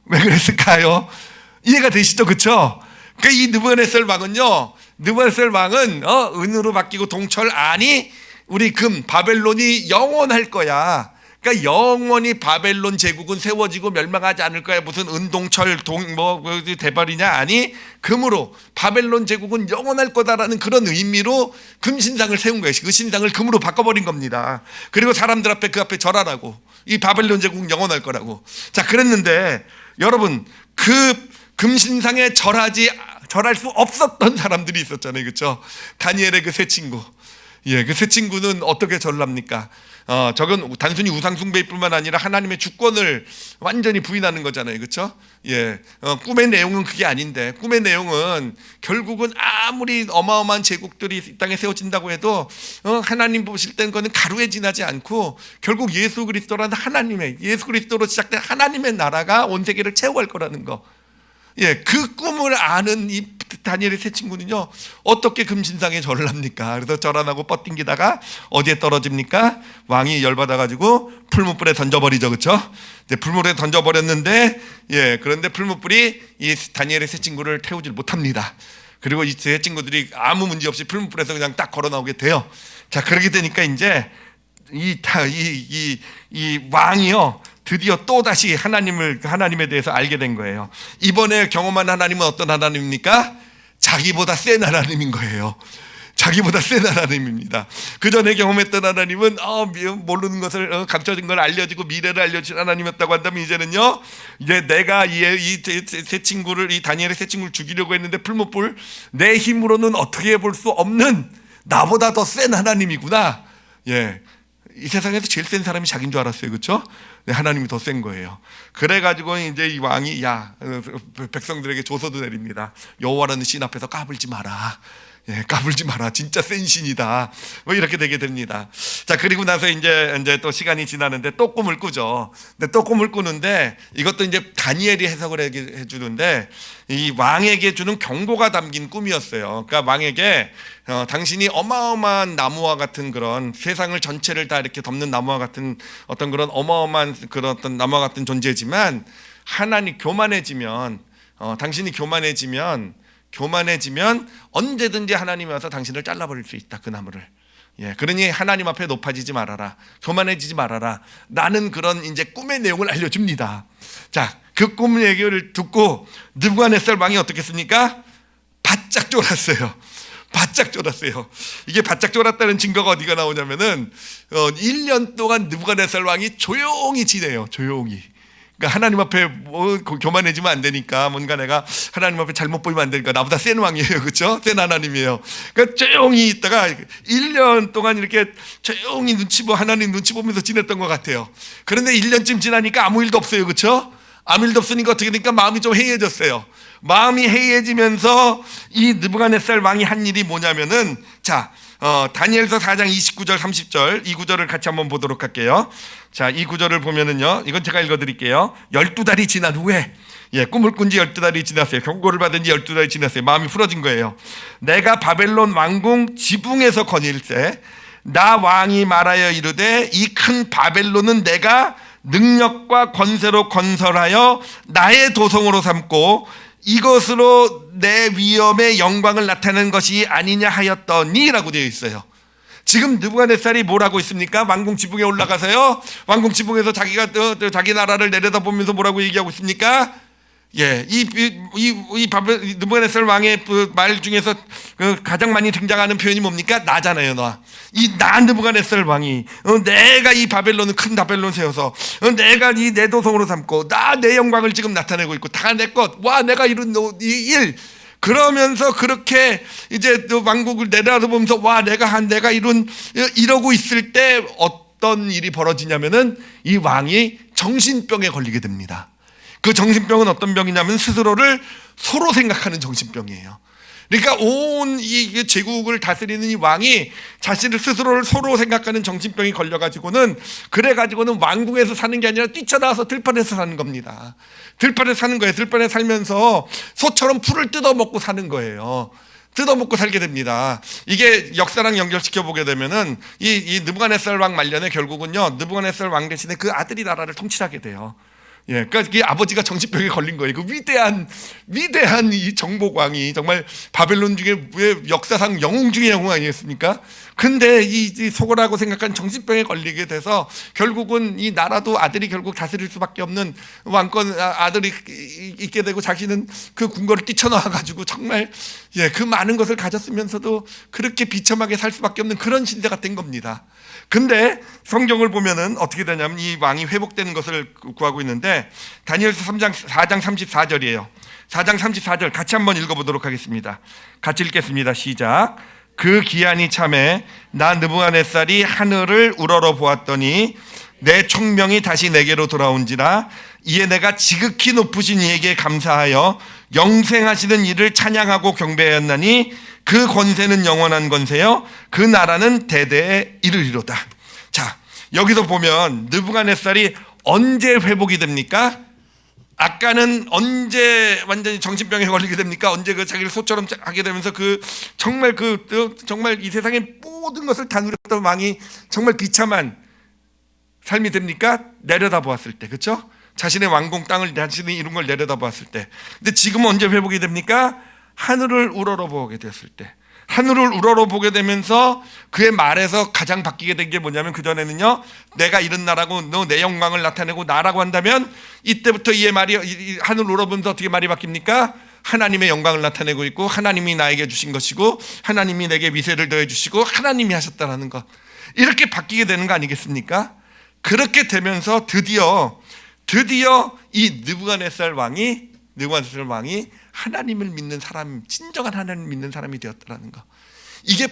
왜 그랬을까요? 이해가 되시죠? 그쵸? 그러니까 이 느부갓네살 왕은요, 느부갓네살 왕은 은으로 바뀌고 동철, 아니 우리 금, 바벨론이 영원할 거야. 그러니까 영원히 바벨론 제국은 세워지고 멸망하지 않을 거야. 무슨 은동철 대발이냐? 아니, 금으로 바벨론 제국은 영원할 거다라는 그런 의미로 금 신상을 세운 거예요. 그 신상을 금으로 바꿔버린 겁니다. 그리고 사람들 앞에, 그 앞에 절하라고, 이 바벨론 제국은 영원할 거라고. 자, 그랬는데 여러분, 그 금신상에 절할 수 없었던 사람들이 있었잖아요. 그렇죠? 다니엘의 그 세 친구. 예, 그 세 친구는 어떻게 절을 합니까? 저건 단순히 우상숭배일 뿐만 아니라 하나님의 주권을 완전히 부인하는 거잖아요. 그렇죠? 예, 꿈의 내용은 그게 아닌데, 꿈의 내용은 결국은 아무리 어마어마한 제국들이 이 땅에 세워진다고 해도 하나님 보실 때는 그거는 가루에 지나지 않고 결국 예수 그리스도라는 예수 그리스도로 시작된 하나님의 나라가 온 세계를 채워갈 거라는 거. 예, 그 꿈을 아는 이 다니엘의 세 친구는요, 어떻게 금신상에 절을 합니까? 그래서 절 안 하고 뻗팅기다가 어디에 떨어집니까? 왕이 열받아가지고 풀무불에 던져버리죠. 그렇죠? 이제 풀무불에 던져버렸는데, 예, 그런데 풀무불이 이 다니엘의 세 친구를 태우질 못합니다. 그리고 이 세 친구들이 아무 문제 없이 풀무불에서 그냥 딱 걸어 나오게 돼요. 자, 그렇게 되니까 이제 이 왕이요, 드디어 또다시 하나님에 대해서 알게 된 거예요. 이번에 경험한 하나님은 어떤 하나님입니까? 자기보다 센 하나님인 거예요. 자기보다 센 하나님입니다. 그 전에 경험했던 하나님은 모르는 것을, 감춰진 걸 알려주고 미래를 알려주신 하나님이었다고 한다면, 이제는요, 이제 내가 이 다니엘의 세 친구를 죽이려고 했는데 풀무불, 내 힘으로는 어떻게 해볼 수 없는 나보다 더 센 하나님이구나. 예, 이 세상에서 제일 센 사람이 자기인 줄 알았어요. 그렇죠? 하나님이 더 센 거예요. 그래가지고 이제 이 왕이 백성들에게 조서도 내립니다. 여호와라는 신 앞에서 까불지 마라. 예, 까불지 마라. 진짜 센 신이다. 뭐 이렇게 되게 됩니다. 자, 그리고 나서 이제 또 시간이 지나는데 또 꿈을 꾸죠. 근데 또 꿈을 꾸는데 이것도 이제 다니엘이 해석을 해주는데, 이 왕에게 주는 경고가 담긴 꿈이었어요. 그러니까 왕에게 당신이 어마어마한 나무와 같은 그런 세상을 전체를 다 이렇게 덮는 나무와 같은 어떤 그런 어마어마한 그런 어떤 나무와 같은 존재지만, 당신이 교만해지면 언제든지 하나님이 와서 당신을 잘라버릴 수 있다, 그 나무를. 예, 그러니 하나님 앞에 높아지지 말아라, 교만해지지 말아라, 나는 그런 이제 꿈의 내용을 알려줍니다. 자, 그 꿈 얘기를 듣고 느부갓네살 왕이 어떻게 했습니까? 바짝 쫄았어요. 바짝 쫄았어요. 이게 바짝 쫄았다는 증거가 어디가 나오냐면은 1년 동안 느부갓네살 왕이 조용히 지내요. 조용히. 그러니까 하나님 앞에 교만해지면 안 되니까, 뭔가 내가 하나님 앞에 잘못 보이면 안 되니까, 나보다 센 왕이에요. 그렇죠? 센 하나님이에요. 그러니까 조용히 있다가 1년 동안 이렇게 조용히 하나님 눈치 보면서 지냈던 것 같아요. 그런데 1년쯤 지나니까 아무 일도 없어요. 그렇죠? 아무 일도 없으니까 어떻게 되니까 마음이 좀 해이해졌어요. 마음이 해이해지면서 이 느부갓네살 왕이 한 일이 뭐냐면은, 자, 다니엘서 4장 29절 30절 이 구절을 같이 한번 보도록 할게요. 자, 이 구절을 보면은요, 이건 제가 읽어드릴게요. 12달이 지난 후에, 예, 꿈을 꾼 지 12달이 지났어요. 경고를 받은 지 12달이 지났어요. 마음이 풀어진 거예요. 내가 바벨론 왕궁 지붕에서 거닐세, 나 왕이 말하여 이르되, 이 큰 바벨론은 내가 능력과 권세로 건설하여 나의 도성으로 삼고 이것으로 내 위엄의 영광을 나타내는 것이 아니냐 하였더니 라고 되어 있어요. 지금 느부갓네살이 뭐라고 있습니까? 왕궁 지붕에 올라가서요, 왕궁 지붕에서 자기가 자기 나라를 내려다보면서 뭐라고 얘기하고 있습니까? 예, 느부갓네살 왕의 그 말 중에서 가장 많이 등장하는 표현이 뭡니까? 나잖아요, 나. 나 느부갓네살 왕이 내가 이 바벨론은 큰 바벨론 세워서 내가 이 내 도성으로 삼고 나 내 영광을 지금 나타내고 있고 다 내 것, 와, 내가 이룬 이 일. 그러면서 그렇게 이제 왕국을 내려다보면서 와, 내가 이러고 있을 때 어떤 일이 벌어지냐면은 이 왕이 정신병에 걸리게 됩니다. 그 정신병은 어떤 병이냐면 스스로를 소로 생각하는 정신병이에요. 그러니까 온 이 제국을 다스리는 이 왕이 자신을 스스로를 소로 생각하는 정신병이 걸려가지고는 그래가지고는 왕궁에서 사는 게 아니라 뛰쳐나와서 들판에서 사는 겁니다. 들판에서 사는 거예요. 들판에 살면서 소처럼 풀을 뜯어먹고 사는 거예요. 뜯어먹고 살게 됩니다. 이게 역사랑 연결시켜 보게 되면은 이 느부갓네살 왕 말년에 결국은요 느부갓네살 왕 대신에 그 아들이 나라를 통치하게 돼요. 예, 그러니까 이 아버지가 정신병에 걸린 거예요. 그 위대한 이 정복왕이 정말 바벨론 중에 역사상 영웅 중에 영웅 아니겠습니까? 근데 이 소고라고 생각한 정신병에 걸리게 돼서 결국은 이 나라도 아들이 결국 다스릴 수밖에 없는 왕권 아들이 있게 되고 자기는 그 궁궐을 뛰쳐나와 가지고 정말 그 많은 것을 가졌으면서도 그렇게 비참하게 살 수밖에 없는 그런 신세가 된 겁니다. 근데 성경을 보면은 어떻게 되냐면 이 왕이 회복되는 것을 구하고 있는데 다니엘서 4장 34절이에요. 4장 34절 같이 한번 읽어보도록 하겠습니다. 같이 읽겠습니다. 시작. 그 기한이 참에 나 느부갓네살이 하늘을 우러러 보았더니 내 총명이 다시 내게로 돌아온지라 이에 내가 지극히 높으신 이에게 감사하여 영생하시는 이를 찬양하고 경배하였나니 그 권세는 영원한 권세요 그 나라는 대대에 이르리로다. 자, 여기서 보면 느부갓네살이 언제 회복이 됩니까? 아까는 언제 완전히 정신병에 걸리게 됩니까? 언제 그 자기를 소처럼 하게 되면서 정말 이 세상의 모든 것을 다 누렸던 왕이 정말 비참한 삶이 됩니까? 내려다 보았을 때, 그렇죠? 자신의 왕궁 땅을 자신이 이룬 걸 내려다 보았을 때. 근데 지금 언제 회복이 됩니까? 하늘을 우러러보게 되었을 때. 하늘을 우러러보게 되면서 그의 말에서 가장 바뀌게 된 게 뭐냐면 그전에는요 내가 이런 나라고 너 내 영광을 나타내고 나라고 한다면 이때부터 이의 말이 하늘 우러보면서 어떻게 말이 바뀝니까? 하나님의 영광을 나타내고 있고 하나님이 나에게 주신 것이고 하나님이 내게 미세를 더해 주시고 하나님이 하셨다라는 것, 이렇게 바뀌게 되는 거 아니겠습니까? 그렇게 되면서 드디어 이 느부갓네살 왕이 하나님을 믿는 사람, 진정한 하나님을 믿는 사람이 되었다라는 거. 이게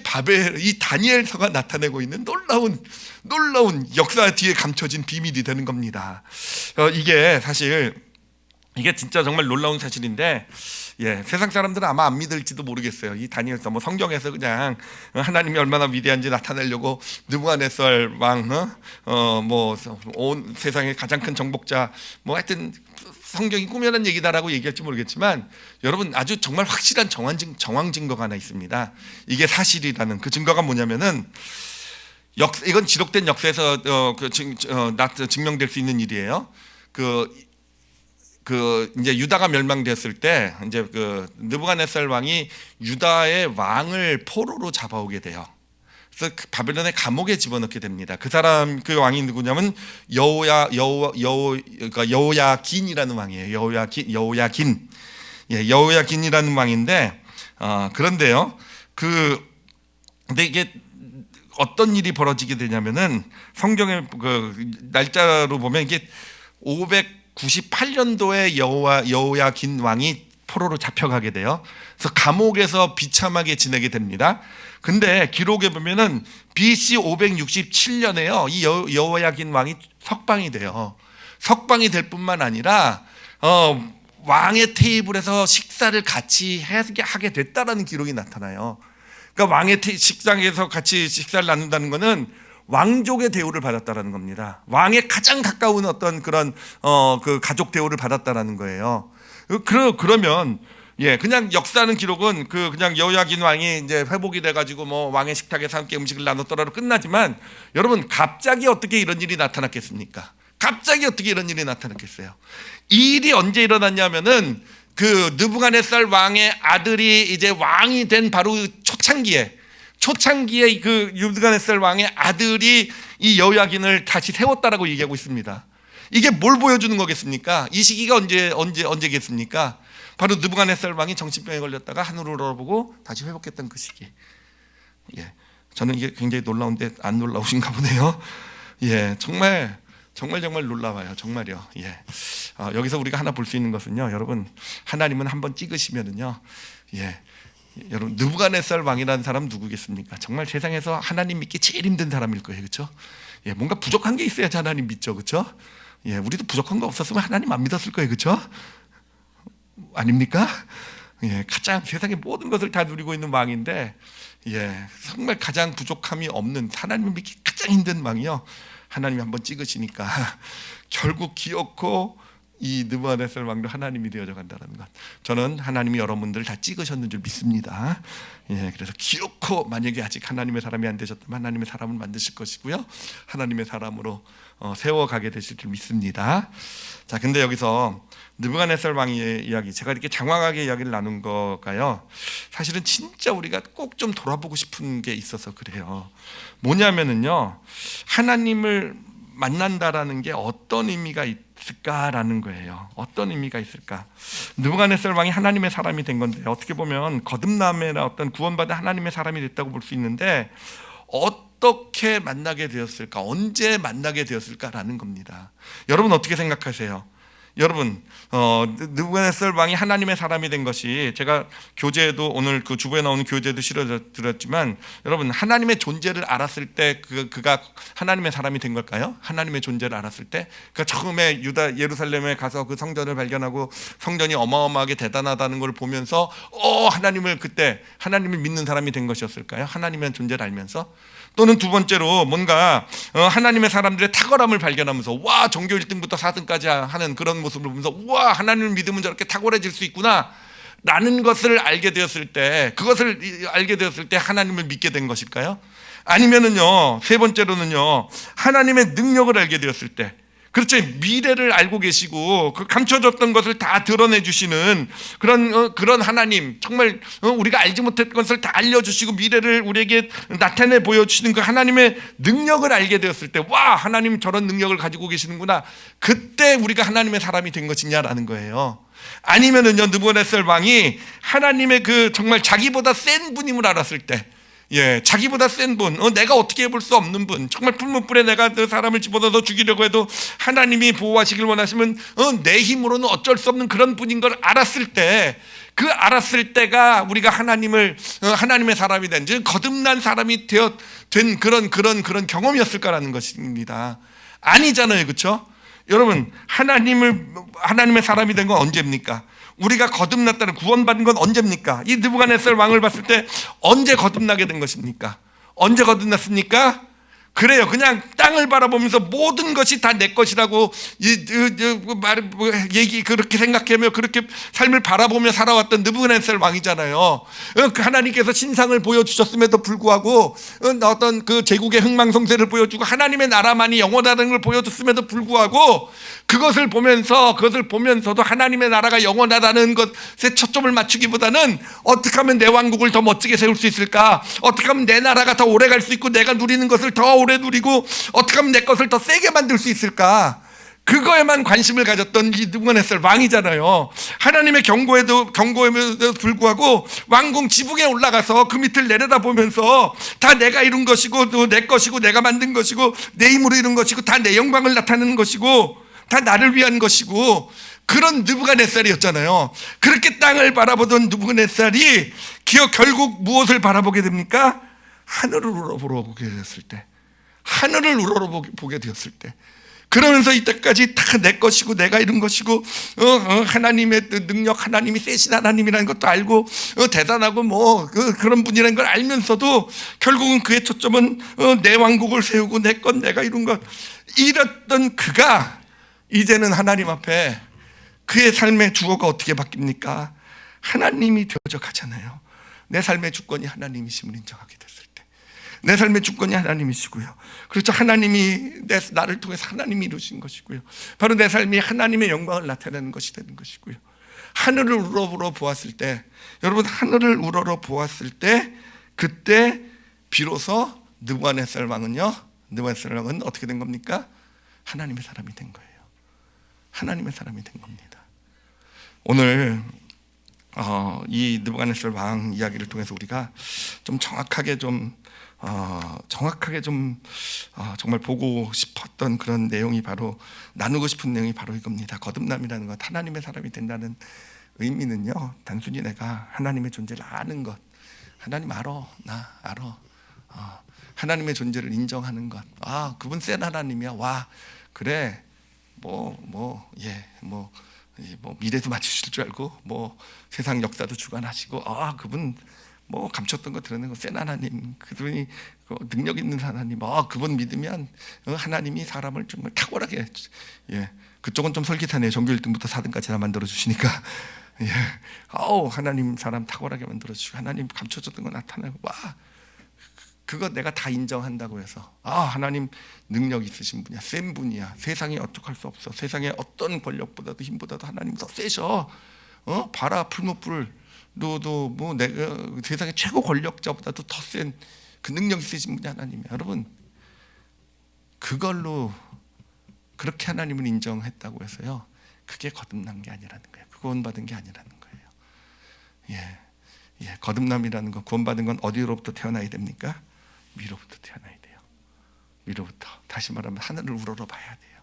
이 다니엘서가 나타내고 있는 놀라운 역사 뒤에 감춰진 비밀이 되는 겁니다. 이게 사실 이게 진짜 정말 놀라운 사실인데 세상 사람들은 아마 안 믿을지도 모르겠어요. 이 다니엘서 성경에서 그냥 하나님이 얼마나 위대한지 나타내려고 느부갓네살 왕 온 세상의 가장 큰 정복자 하여튼 성경이 꾸며낸 얘기다라고 얘기할지 모르겠지만 여러분 아주 정말 확실한 정황 증거가 하나 있습니다. 이게 사실이라는 그 증거가 뭐냐면은 이건 지록된 역사에서 증명될 수 있는 일이에요. 이제 유다가 멸망되었을 때 이제 느부갓네살 왕이 유다의 왕을 포로로 잡아오게 돼요. 그래서 바벨론의 감옥에 집어넣게 됩니다. 그 왕이 누구냐면 여호야긴이라는 왕이에요. 여호야긴이라는 왕인데 그런데요. 근데 이게 어떤 일이 벌어지게 되냐면은 성경의 날짜로 보면 이게 598년도에 여호야긴 왕이 포로로 잡혀가게 돼요. 그래서 감옥에서 비참하게 지내게 됩니다. 근데 기록에 보면은 BC 567년에요. 이 여호야긴 왕이 석방이 돼요. 석방이 될 뿐만 아니라 왕의 테이블에서 식사를 같이 하게 됐다라는 기록이 나타나요. 그러니까 왕의 식상에서 같이 식사를 나눈다는 것은 왕족의 대우를 받았다라는 겁니다. 왕의 가장 가까운 어떤 그런 그 가족 대우를 받았다라는 거예요. 그러면 그냥 역사하는 기록은 그냥 여호야긴 왕이 이제 회복이 돼가지고 왕의 식탁에서 함께 음식을 나눴더라로 끝나지만 여러분 갑자기 어떻게 이런 일이 나타났겠습니까? 갑자기 어떻게 이런 일이 나타났겠어요? 이 일이 언제 일어났냐면은 느부갓네살 왕의 아들이 이제 왕이 된 바로 초창기에 그 느부갓네살 왕의 아들이 이 여호야긴을 다시 세웠다라고 얘기하고 있습니다. 이게 뭘 보여주는 거겠습니까? 이 시기가 언제겠습니까? 바로 느부갓네살 왕이 정신병에 걸렸다가 하늘을 우러러보고 다시 회복했던 그 시기. 저는 이게 굉장히 놀라운데 안 놀라우신가 보네요. 정말 놀라워요. 정말요. 여기서 우리가 하나 볼 수 있는 것은요, 여러분 하나님은 한번 찍으시면은요, 여러분 느부갓네살 왕이라는 사람 누구겠습니까? 정말 세상에서 하나님 믿기 제일 힘든 사람일 거예요, 그렇죠? 뭔가 부족한 게 있어야지 하나님 믿죠, 그렇죠? 우리도 부족한 거 없었으면 하나님 안 믿었을 거예요, 그렇죠? 아닙니까? 가장 세상의 모든 것을 다 누리고 있는 왕인데 정말 가장 부족함이 없는, 하나님을 믿기 가장 힘든 왕이요, 하나님이 한번 찍으시니까 결국 기어코 이 느부갓네살 왕도 하나님이 되어져 간다는 것, 저는 하나님이 여러분들 다 찍으셨는 줄 믿습니다. 그래서 기어코 만약에 아직 하나님의 사람이 안 되셨다면 하나님의 사람을 만드실 것이고요, 하나님의 사람으로 세워가게 되실 줄 믿습니다. 자, 근데 여기서 느부갓네살 왕의 이야기, 제가 이렇게 장황하게 이야기를 나눈 거가요, 사실은 진짜 우리가 꼭 좀 돌아보고 싶은 게 있어서 그래요. 뭐냐면은요, 하나님을 만난다라는 게 어떤 의미가 있을까라는 거예요. 어떤 의미가 있을까? 느부갓네살 왕이 하나님의 사람이 된 건데, 어떻게 보면 거듭남이나 어떤 구원받은 하나님의 사람이 됐다고 볼 수 있는데, 어떻게 만나게 되었을까? 언제 만나게 되었을까라는 겁니다. 여러분 어떻게 생각하세요? 여러분, 느부갓네살 왕이 하나님의 사람이 된 것이, 제가 교재에도, 오늘 그 주부에 나오는 교재에도 실어드렸지만, 여러분 하나님의 존재를 알았을 때 그가 하나님의 사람이 된 걸까요? 하나님의 존재를 알았을 때, 그러니까 처음에 예루살렘에 가서 그 성전을 발견하고 성전이 어마어마하게 대단하다는 걸 보면서 하나님을, 그때 하나님을 믿는 사람이 된 것이었을까요? 하나님의 존재를 알면서? 또는 두 번째로 뭔가 하나님의 사람들의 탁월함을 발견하면서, 와, 종교 1등부터 4등까지 하는 그런 모습을 보면서, 와, 하나님을 믿으면 저렇게 탁월해질 수 있구나 라는 것을 알게 되었을 때, 그것을 알게 되었을 때 하나님을 믿게 된 것일까요? 아니면은요, 세 번째로는요, 하나님의 능력을 알게 되었을 때, 그렇죠, 미래를 알고 계시고 그 감춰졌던 것을 다 드러내 주시는 그런 하나님, 정말 우리가 알지 못했던 것을 다 알려주시고 미래를 우리에게 나타내 보여주시는 그 하나님의 능력을 알게 되었을 때, 와, 하나님 저런 능력을 가지고 계시는구나, 그때 우리가 하나님의 사람이 된 것이냐라는 거예요. 아니면은요, 느부갓네살 왕이 하나님의 그 정말 자기보다 센 분임을 알았을 때, 자기보다 센 분, 내가 어떻게 해볼 수 없는 분, 정말 풀무불에 내가 그 사람을 집어넣어서 죽이려고 해도 하나님이 보호하시길 원하시면 내 힘으로는 어쩔 수 없는 그런 분인 걸 알았을 때, 그 알았을 때가 우리가 하나님의 사람이 된, 즉 거듭난 사람이 된 그런 경험이었을까라는 것입니다. 아니잖아요, 그렇죠? 여러분, 하나님의 사람이 된 건 언제입니까? 우리가 거듭났다는, 구원받은 건 언제입니까? 이 느부갓네살 왕을 봤을 때 언제 거듭나게 된 것입니까? 언제 거듭났습니까? 그래요, 그냥 땅을 바라보면서 모든 것이 다 내 것이라고 그렇게 생각하며 그렇게 삶을 바라보며 살아왔던 느부갓네살 왕이잖아요. 하나님께서 신상을 보여주셨음에도 불구하고, 어떤 그 제국의 흥망성쇠를 보여주고 하나님의 나라만이 영원하다는 걸 보여줬음에도 불구하고, 그것을 보면서도 하나님의 나라가 영원하다는 것에 초점을 맞추기보다는, 어떻게 하면 내 왕국을 더 멋지게 세울 수 있을까? 어떻게 하면 내 나라가 더 오래 갈 수 있고 내가 누리는 것을 더 오래 누리고 어떻게 하면 내 것을 더 세게 만들 수 있을까? 그거에만 관심을 가졌던 이 느부갓네살 왕이잖아요. 하나님의 경고에도 불구하고 왕궁 지붕에 올라가서 그 밑을 내려다보면서, 다 내가 이룬 것이고 또 내 것이고 내가 만든 것이고 내 힘으로 이룬 것이고 다 내 영광을 나타내는 것이고 다 나를 위한 것이고, 그런 느부갓네살이었잖아요. 그렇게 땅을 바라보던 느부갓네살이 결국 무엇을 바라보게 됩니까? 하늘을 우러러보게 되었을 때, 하늘을 우러러보게 되었을 때, 그러면서 이때까지 다 내 것이고 내가 이룬 것이고 하나님의 능력, 하나님이 세신 하나님이라는 것도 알고 대단하고 그런 분이라는 걸 알면서도 결국은 그의 초점은 내 왕국을 세우고 내 것, 내가 이룬 것, 이랬던 그가 이제는 하나님 앞에 그의 삶의 주어가 어떻게 바뀝니까? 하나님이 되어져 가잖아요. 내 삶의 주권이 하나님이심을 인정하게 됐을 때, 내 삶의 주권이 하나님이시고요, 그렇죠, 하나님이 나를 통해서 하나님이 이루신 것이고요, 바로 내 삶이 하나님의 영광을 나타내는 것이 되는 것이고요, 하늘을 우러러 보았을 때, 여러분, 하늘을 우러러 보았을 때, 그때 비로소 느부갓네살 왕은 어떻게 된 겁니까? 하나님의 사람이 된 거예요. 하나님의 사람이 된 겁니다. 오늘 이 느부갓네살 왕 이야기를 통해서 우리가 좀 정확하게 정말 보고 싶었던 그런 내용이, 바로 나누고 싶은 내용이 바로 이겁니다. 거듭남이라는 것, 하나님의 사람이 된다는 의미는요, 단순히 내가 하나님의 존재를 아는 것, 하나님 알아, 나 알아, 하나님의 존재를 인정하는 것, 그분 센 하나님이야, 와, 그래, 뭐 미래도 맞추실 줄 알고 뭐 세상 역사도 주관하시고 그분 뭐 감췄던 거 드러내는 거 센 하나님, 그분이 능력 있는 하나님, 그분 믿으면 하나님이 사람을 정말 탁월하게, 그쪽은 좀 솔깃하네요. 전교 1등부터 4등까지 다 만들어 주시니까. 하나님 사람 탁월하게 만들어 주시고 하나님 감춰졌던 거 나타나고 그거 내가 다 인정한다고 해서 하나님 능력 있으신 분이야, 센 분이야, 세상에 어떡할 수 없어, 세상에 어떤 권력보다도 힘보다도 하나님 더 세셔. 봐라 풀무불 너도 뭐 내가 세상의 최고 권력자보다도 더 센 그 능력 있으신 분이 하나님이야. 여러분, 그걸로 그렇게 하나님을 인정했다고 해서요, 그게 거듭난 게 아니라는 거예요. 구원받은 게 아니라는 거예요. 거듭남이라는 거, 구원받은 건 어디로부터 태어나야 됩니까? 위로부터 태어나야 돼요. 위로부터. 다시 말하면 하늘을 우러러 봐야 돼요.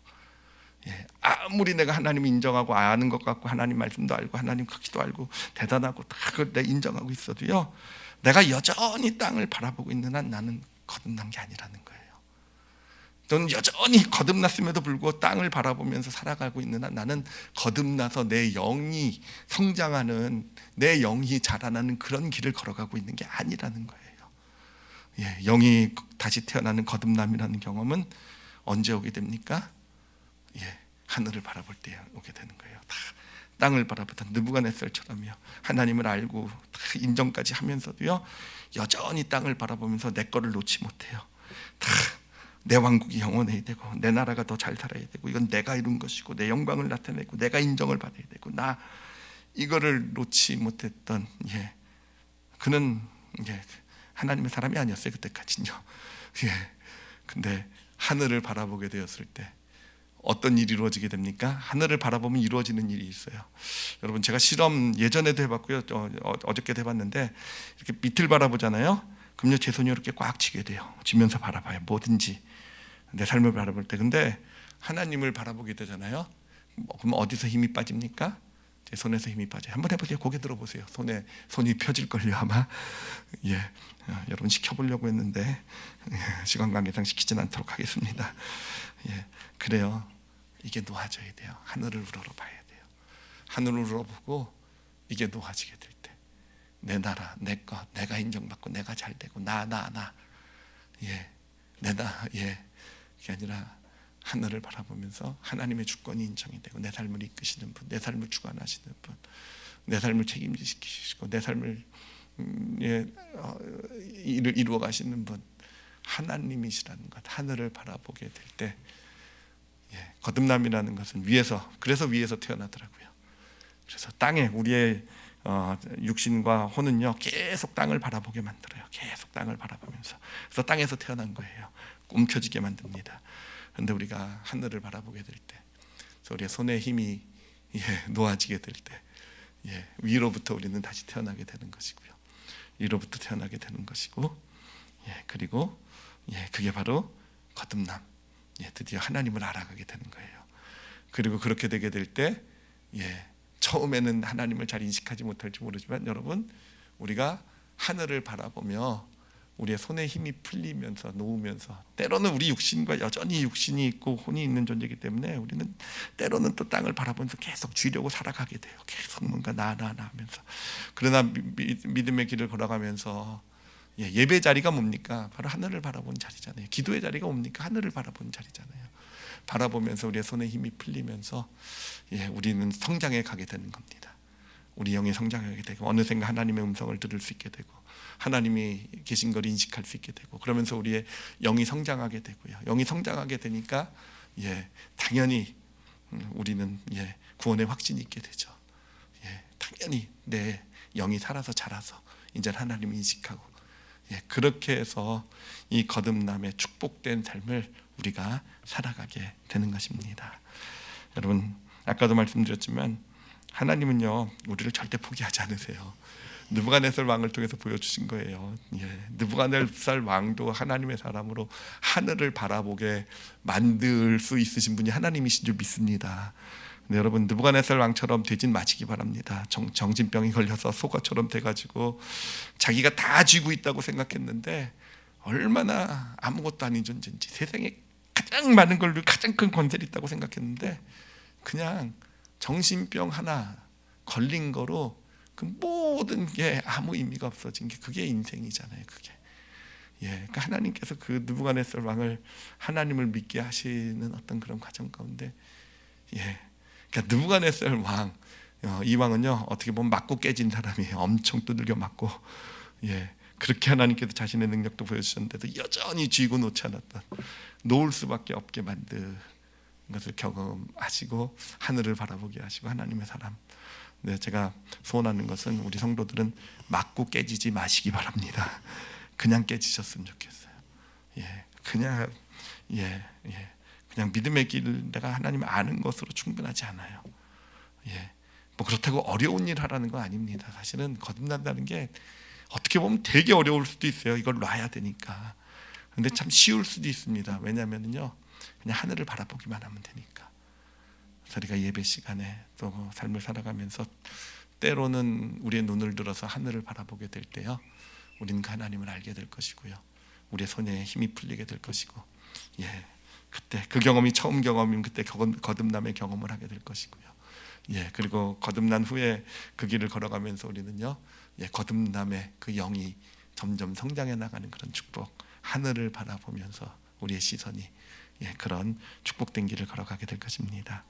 아무리 내가 하나님 인정하고 아는 것 같고 하나님 말씀도 알고 하나님 크기도 알고 대단하고 다 그걸 내가 인정하고 있어도요, 내가 여전히 땅을 바라보고 있는 한 나는 거듭난 게 아니라는 거예요. 또는 여전히 거듭났음에도 불구하고 땅을 바라보면서 살아가고 있는 한 나는 거듭나서 내 영이 성장하는, 내 영이 자라나는 그런 길을 걸어가고 있는 게 아니라는 거예요. 영이 다시 태어나는 거듭남이라는 경험은 언제 오게 됩니까? 하늘을 바라볼 때 오게 되는 거예요. 다 땅을 바라보던 느부갓네살처럼요, 하나님을 알고 다 인정까지 하면서도요, 여전히 땅을 바라보면서 내 거를 놓지 못해요. 다 내 왕국이 영원해야 되고 내 나라가 더 잘 살아야 되고 이건 내가 이룬 것이고 내 영광을 나타내고 내가 인정을 받아야 되고 나 이거를 놓지 못했던 그는 하나님의 사람이 아니었어요, 그때까지는요. 근데 하늘을 바라보게 되었을 때 어떤 일이 이루어지게 됩니까? 하늘을 바라보면 이루어지는 일이 있어요. 여러분, 제가 실험 예전에도 해봤고요, 어저께도 해봤는데, 이렇게 밑을 바라보잖아요. 그럼요, 제 손이 이렇게 꽉 쥐게 돼요. 쥐면서 바라봐요, 뭐든지 내 삶을 바라볼 때. 근데 하나님을 바라보게 되잖아요. 그럼 어디서 힘이 빠집니까? 제 손에서 힘이 빠져요. 한번 해보세요. 고개 들어보세요. 손이 펴질걸요 아마. 여러분 시켜보려고 했는데 시간 관계상 시키진 않도록 하겠습니다. 그래요. 이게 놓아져야 돼요. 하늘을 우러러 봐야 돼요. 하늘을 우러러보고 이게 놓아지게 될 때, 내 나라, 내 것, 내가 인정받고 내가 잘되고 그게 아니라 하늘을 바라보면서 하나님의 주권이 인정이 되고 내 삶을 이끄시는 분, 내 삶을 주관하시는 분, 내 삶을 책임지시고 내 삶을 일을 이루어 가시는 분, 하나님이시라는 것, 하늘을 바라보게 될 때, 거듭남이라는 것은 그래서 위에서 태어나더라고요. 그래서 땅에 우리의 육신과 혼은요, 계속 땅을 바라보게 만들어요. 계속 땅을 바라보면서. 그래서 땅에서 태어난 거예요. 움켜쥐게 만듭니다. 그런데 우리가 하늘을 바라보게 될 때, 우리의 손에 힘이 놓아지게 될 때, 위로부터 우리는 다시 태어나게 되는 것이고요. 위로부터 태어나게 되는 것이고, 그리고 그게 바로 거듭남. 드디어 하나님을 알아가게 되는 거예요. 그리고 그렇게 되게 될 때, 처음에는 하나님을 잘 인식하지 못할지 모르지만 여러분, 우리가 하늘을 바라보며 우리의 손에 힘이 풀리면서 놓으면서, 때로는 우리 육신과 여전히 육신이 있고 혼이 있는 존재이기 때문에 우리는 때로는 또 땅을 바라보면서 계속 쥐려고 살아가게 돼요. 계속 뭔가 나 하면서. 그러나 믿음의 길을 걸어가면서 예배 자리가 뭡니까? 바로 하늘을 바라보는 자리잖아요. 기도의 자리가 뭡니까? 하늘을 바라보는 자리잖아요. 바라보면서 우리의 손에 힘이 풀리면서 우리는 성장해 가게 되는 겁니다. 우리 영이 성장하게 되고 어느샌가 하나님의 음성을 들을 수 있게 되고 하나님이 계신 걸 인식할 수 있게 되고, 그러면서 우리의 영이 성장하게 되고요. 영이 성장하게 되니까 당연히 우리는 구원의 확신이 있게 되죠. 당연히 내 영이 살아서 자라서 이제 하나님을 인식하고, 그렇게 해서 이 거듭남의 축복된 삶을 우리가 살아가게 되는 것입니다. 여러분, 아까도 말씀드렸지만 하나님은요, 우리를 절대 포기하지 않으세요. 느부갓네살 왕을 통해서 보여주신 거예요. 느부갓네살 왕도 하나님의 사람으로 하늘을 바라보게 만들 수 있으신 분이 하나님이신 줄 믿습니다. 근데 여러분, 느부갓네살 왕처럼 되진 마시기 바랍니다. 정신병이 걸려서 속아처럼 돼가지고 자기가 다 쥐고 있다고 생각했는데 얼마나 아무것도 아닌 존재인지, 세상에 가장 많은 걸로 가장 큰 권세를 있다고 생각했는데 그냥 정신병 하나 걸린 거로 그 모든 게 아무 의미가 없어진 게 그게 인생이잖아요. 그게. 그러니까 하나님께서 그 느부갓네살 왕을 하나님을 믿게 하시는 어떤 그런 과정 가운데, 그러니까 느부갓네살 왕, 이 왕은요 어떻게 보면 맞고 깨진 사람이에요. 엄청 두들겨 맞고, 그렇게 하나님께서 자신의 능력도 보여주셨는데도 여전히 쥐고 놓지 않았던, 놓을 수밖에 없게 만든 것을 경험하시고 하늘을 바라보게 하시고 하나님의 사람. 네, 제가 소원하는 것은 우리 성도들은 맞고 깨지지 마시기 바랍니다. 그냥 깨지셨으면 좋겠어요. 그냥 그냥 믿음의 길, 내가 하나님을 아는 것으로 충분하지 않아요. 뭐 그렇다고 어려운 일 하라는 건 아닙니다. 사실은 거듭난다는 게 어떻게 보면 되게 어려울 수도 있어요. 이걸 놔야 되니까. 근데 참 쉬울 수도 있습니다. 왜냐하면요, 그냥 하늘을 바라보기만 하면 되니까. 우리가 예배 시간에 또 삶을 살아가면서 때로는 우리의 눈을 들어서 하늘을 바라보게 될 때요, 우리는 그 하나님을 알게 될 것이고요, 우리의 손에 힘이 풀리게 될 것이고, 그때 그 경험이 처음 경험이면 그때 거듭남의 경험을 하게 될 것이고요. 그리고 거듭난 후에 그 길을 걸어가면서 우리는요, 거듭남의 그 영이 점점 성장해 나가는 그런 축복, 하늘을 바라보면서 우리의 시선이 그런 축복된 길을 걸어가게 될 것입니다.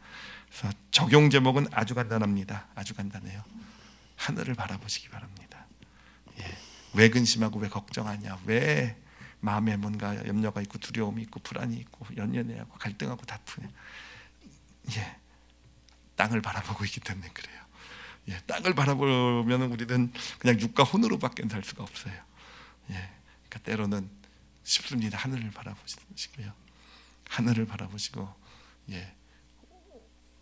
그래서 적용 제목은 아주 간단합니다. 아주 간단해요. 하늘을 바라보시기 바랍니다. 왜 근심하고 왜 걱정하냐, 왜 마음에 뭔가 염려가 있고 두려움이 있고 불안이 있고 연연해하고 갈등하고 다투냐. 땅을 바라보고 있기 때문에 그래요. 땅을 바라보면 우리는 그냥 육과 혼으로밖에 살 수가 없어요. 그러니까 때로는 쉽습니다. 하늘을 바라보시고요, 하늘을 바라보시고,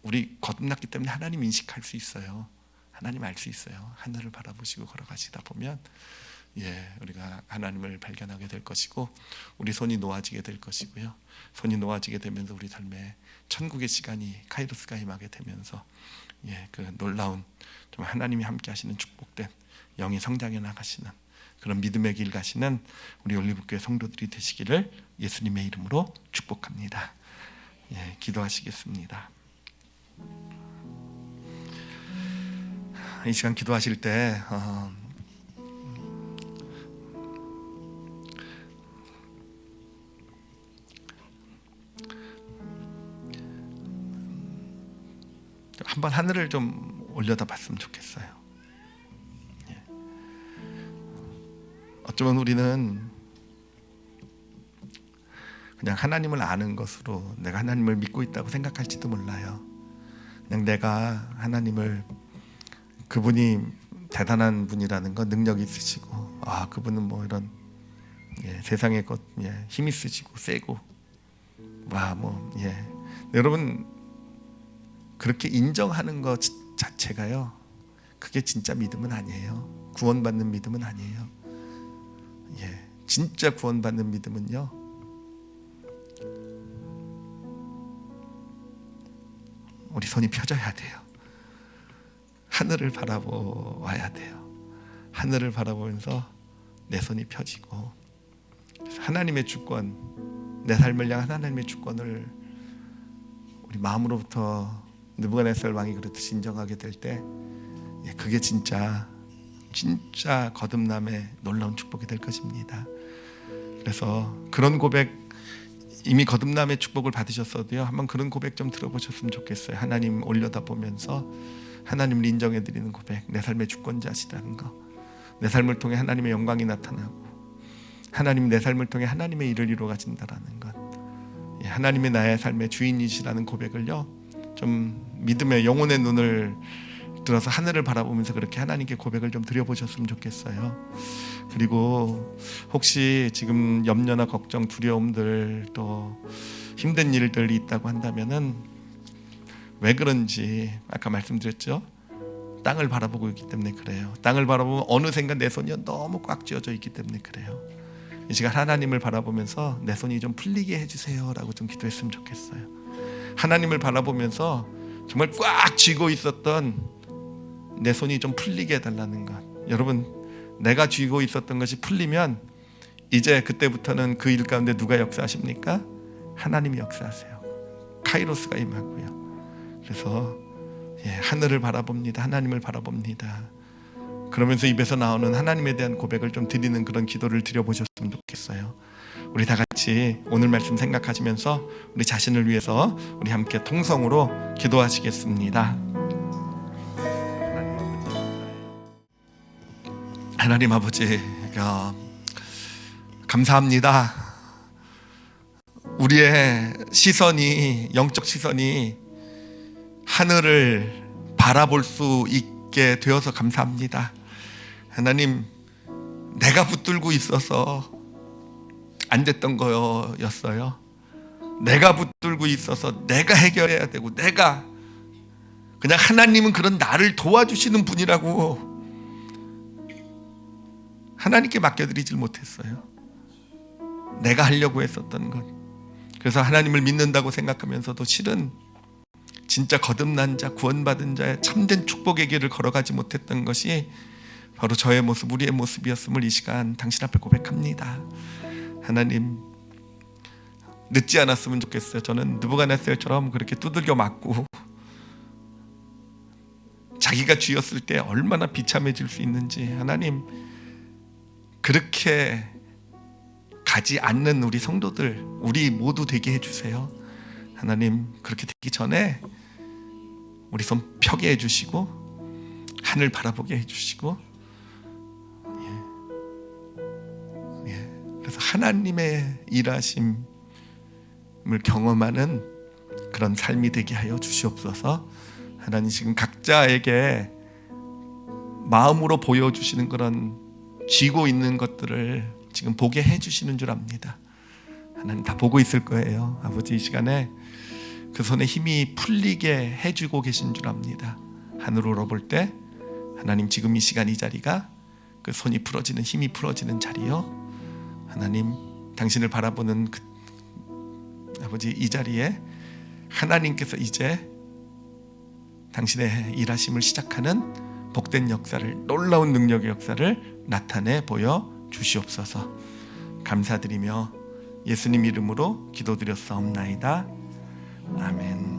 우리 거듭났기 때문에 하나님 인식할 수 있어요. 하나님 알 수 있어요. 하늘을 바라보시고 걸어가시다 보면 우리가 하나님을 발견하게 될 것이고, 우리 손이 놓아지게 될 것이고요, 손이 놓아지게 되면서 우리 삶에 천국의 시간이 카이로스가 임하게 되면서 그 놀라운 좀 하나님이 함께 하시는 축복된 영이 성장해 나가시는 그런 믿음의 길 가시는 우리 올리브교회 성도들이 되시기를 예수님의 이름으로 축복합니다. 기도하시겠습니다. 이 시간 기도하실 때 한번 하늘을 좀 올려다 봤으면 좋겠어요. 어쩌면 우리는 그냥 하나님을 아는 것으로 내가 하나님을 믿고 있다고 생각할지도 몰라요. 그냥 내가 하나님을, 그분이 대단한 분이라는 거, 능력이 있으시고, 그분은 뭐 이런 세상의 것 힘 있으시고 세고 여러분, 그렇게 인정하는 것 자체가요, 그게 진짜 믿음은 아니에요. 구원받는 믿음은 아니에요. 진짜 구원받는 믿음은요, 우리 손이 펴져야 돼요. 하늘을 바라보아야 돼요. 하늘을 바라보면서 내 손이 펴지고, 하나님의 주권, 내 삶을 향한 하나님의 주권을 우리 마음으로부터 느부갓네살 왕이 그렇듯이 인정하게 될 때, 그게 진짜 거듭남의 놀라운 축복이 될 것입니다. 그래서 그런 고백, 이미 거듭남의 축복을 받으셨어도요, 한번 그런 고백 좀 들어보셨으면 좋겠어요. 하나님 올려다보면서 하나님을 인정해 드리는 고백, 내 삶의 주권자시라는 거, 내 삶을 통해 하나님의 영광이 나타나고 하나님 내 삶을 통해 하나님의 일을 이루어 가신다라는 것, 하나님이 나의 삶의 주인이시라는 고백을요, 좀 믿음의 영혼의 눈을 들어서 하늘을 바라보면서 그렇게 하나님께 고백을 좀 드려보셨으면 좋겠어요. 그리고 혹시 지금 염려나 걱정, 두려움들, 또 힘든 일들이 있다고 한다면은 왜 그런지 아까 말씀드렸죠. 땅을 바라보고 있기 때문에 그래요. 땅을 바라보면 어느샌가 내 손이 너무 꽉 쥐어져 있기 때문에 그래요. 이 시간 하나님을 바라보면서 내 손이 좀 풀리게 해주세요 라고 좀 기도했으면 좋겠어요. 하나님을 바라보면서 정말 꽉 쥐고 있었던 내 손이 좀 풀리게 해달라는 것. 여러분, 내가 쥐고 있었던 것이 풀리면 이제 그때부터는 그 일 가운데 누가 역사하십니까? 하나님이 역사하세요. 카이로스가 임하고요. 그래서 하늘을 바라봅니다. 하나님을 바라봅니다. 그러면서 입에서 나오는 하나님에 대한 고백을 좀 드리는 그런 기도를 드려보셨으면 좋겠어요. 우리 다 같이 오늘 말씀 생각하시면서 우리 자신을 위해서 우리 함께 통성으로 기도하시겠습니다. 하나님 아버지, 감사합니다. 우리의 시선이, 영적 시선이 하늘을 바라볼 수 있게 되어서 감사합니다. 하나님, 내가 붙들고 있어서 안 됐던 거였어요. 내가 붙들고 있어서 내가 해결해야 되고, 내가 그냥, 하나님은 그런 나를 도와주시는 분이라고 하나님께 맡겨드리질 못했어요. 내가 하려고 했었던 것. 그래서 하나님을 믿는다고 생각하면서도 실은 진짜 거듭난 자, 구원받은 자의 참된 축복의 길을 걸어가지 못했던 것이 바로 저의 모습, 우리의 모습이었음을 이 시간 당신 앞에 고백합니다. 하나님, 늦지 않았으면 좋겠어요. 저는 느부갓네살처럼 그렇게 두들겨 맞고 자기가 쥐었을 때 얼마나 비참해질 수 있는지, 하나님, 그렇게 가지 않는 우리 성도들, 우리 모두 되게 해주세요. 하나님, 그렇게 되기 전에 우리 손 펴게 해주시고 하늘 바라보게 해주시고, 그래서 하나님의 일하심을 경험하는 그런 삶이 되게 하여 주시옵소서. 하나님, 지금 각자에게 마음으로 보여주시는 그런 쥐고 있는 것들을 지금 보게 해주시는 줄 압니다. 하나님 다 보고 있을 거예요. 아버지, 이 시간에 그 손에 힘이 풀리게 해주고 계신 줄 압니다. 하늘으로 볼 때 하나님, 지금 이 시간 이 자리가 그 손이 풀어지는, 힘이 풀어지는 자리요, 하나님, 당신을 바라보는 아버지, 이 자리에 하나님께서 이제 당신의 일하심을 시작하는 복된 역사를, 놀라운 능력의 역사를 나타내 보여 주시옵소서. 감사드리며 예수님 이름으로 기도드렸사옵나이다. 아멘.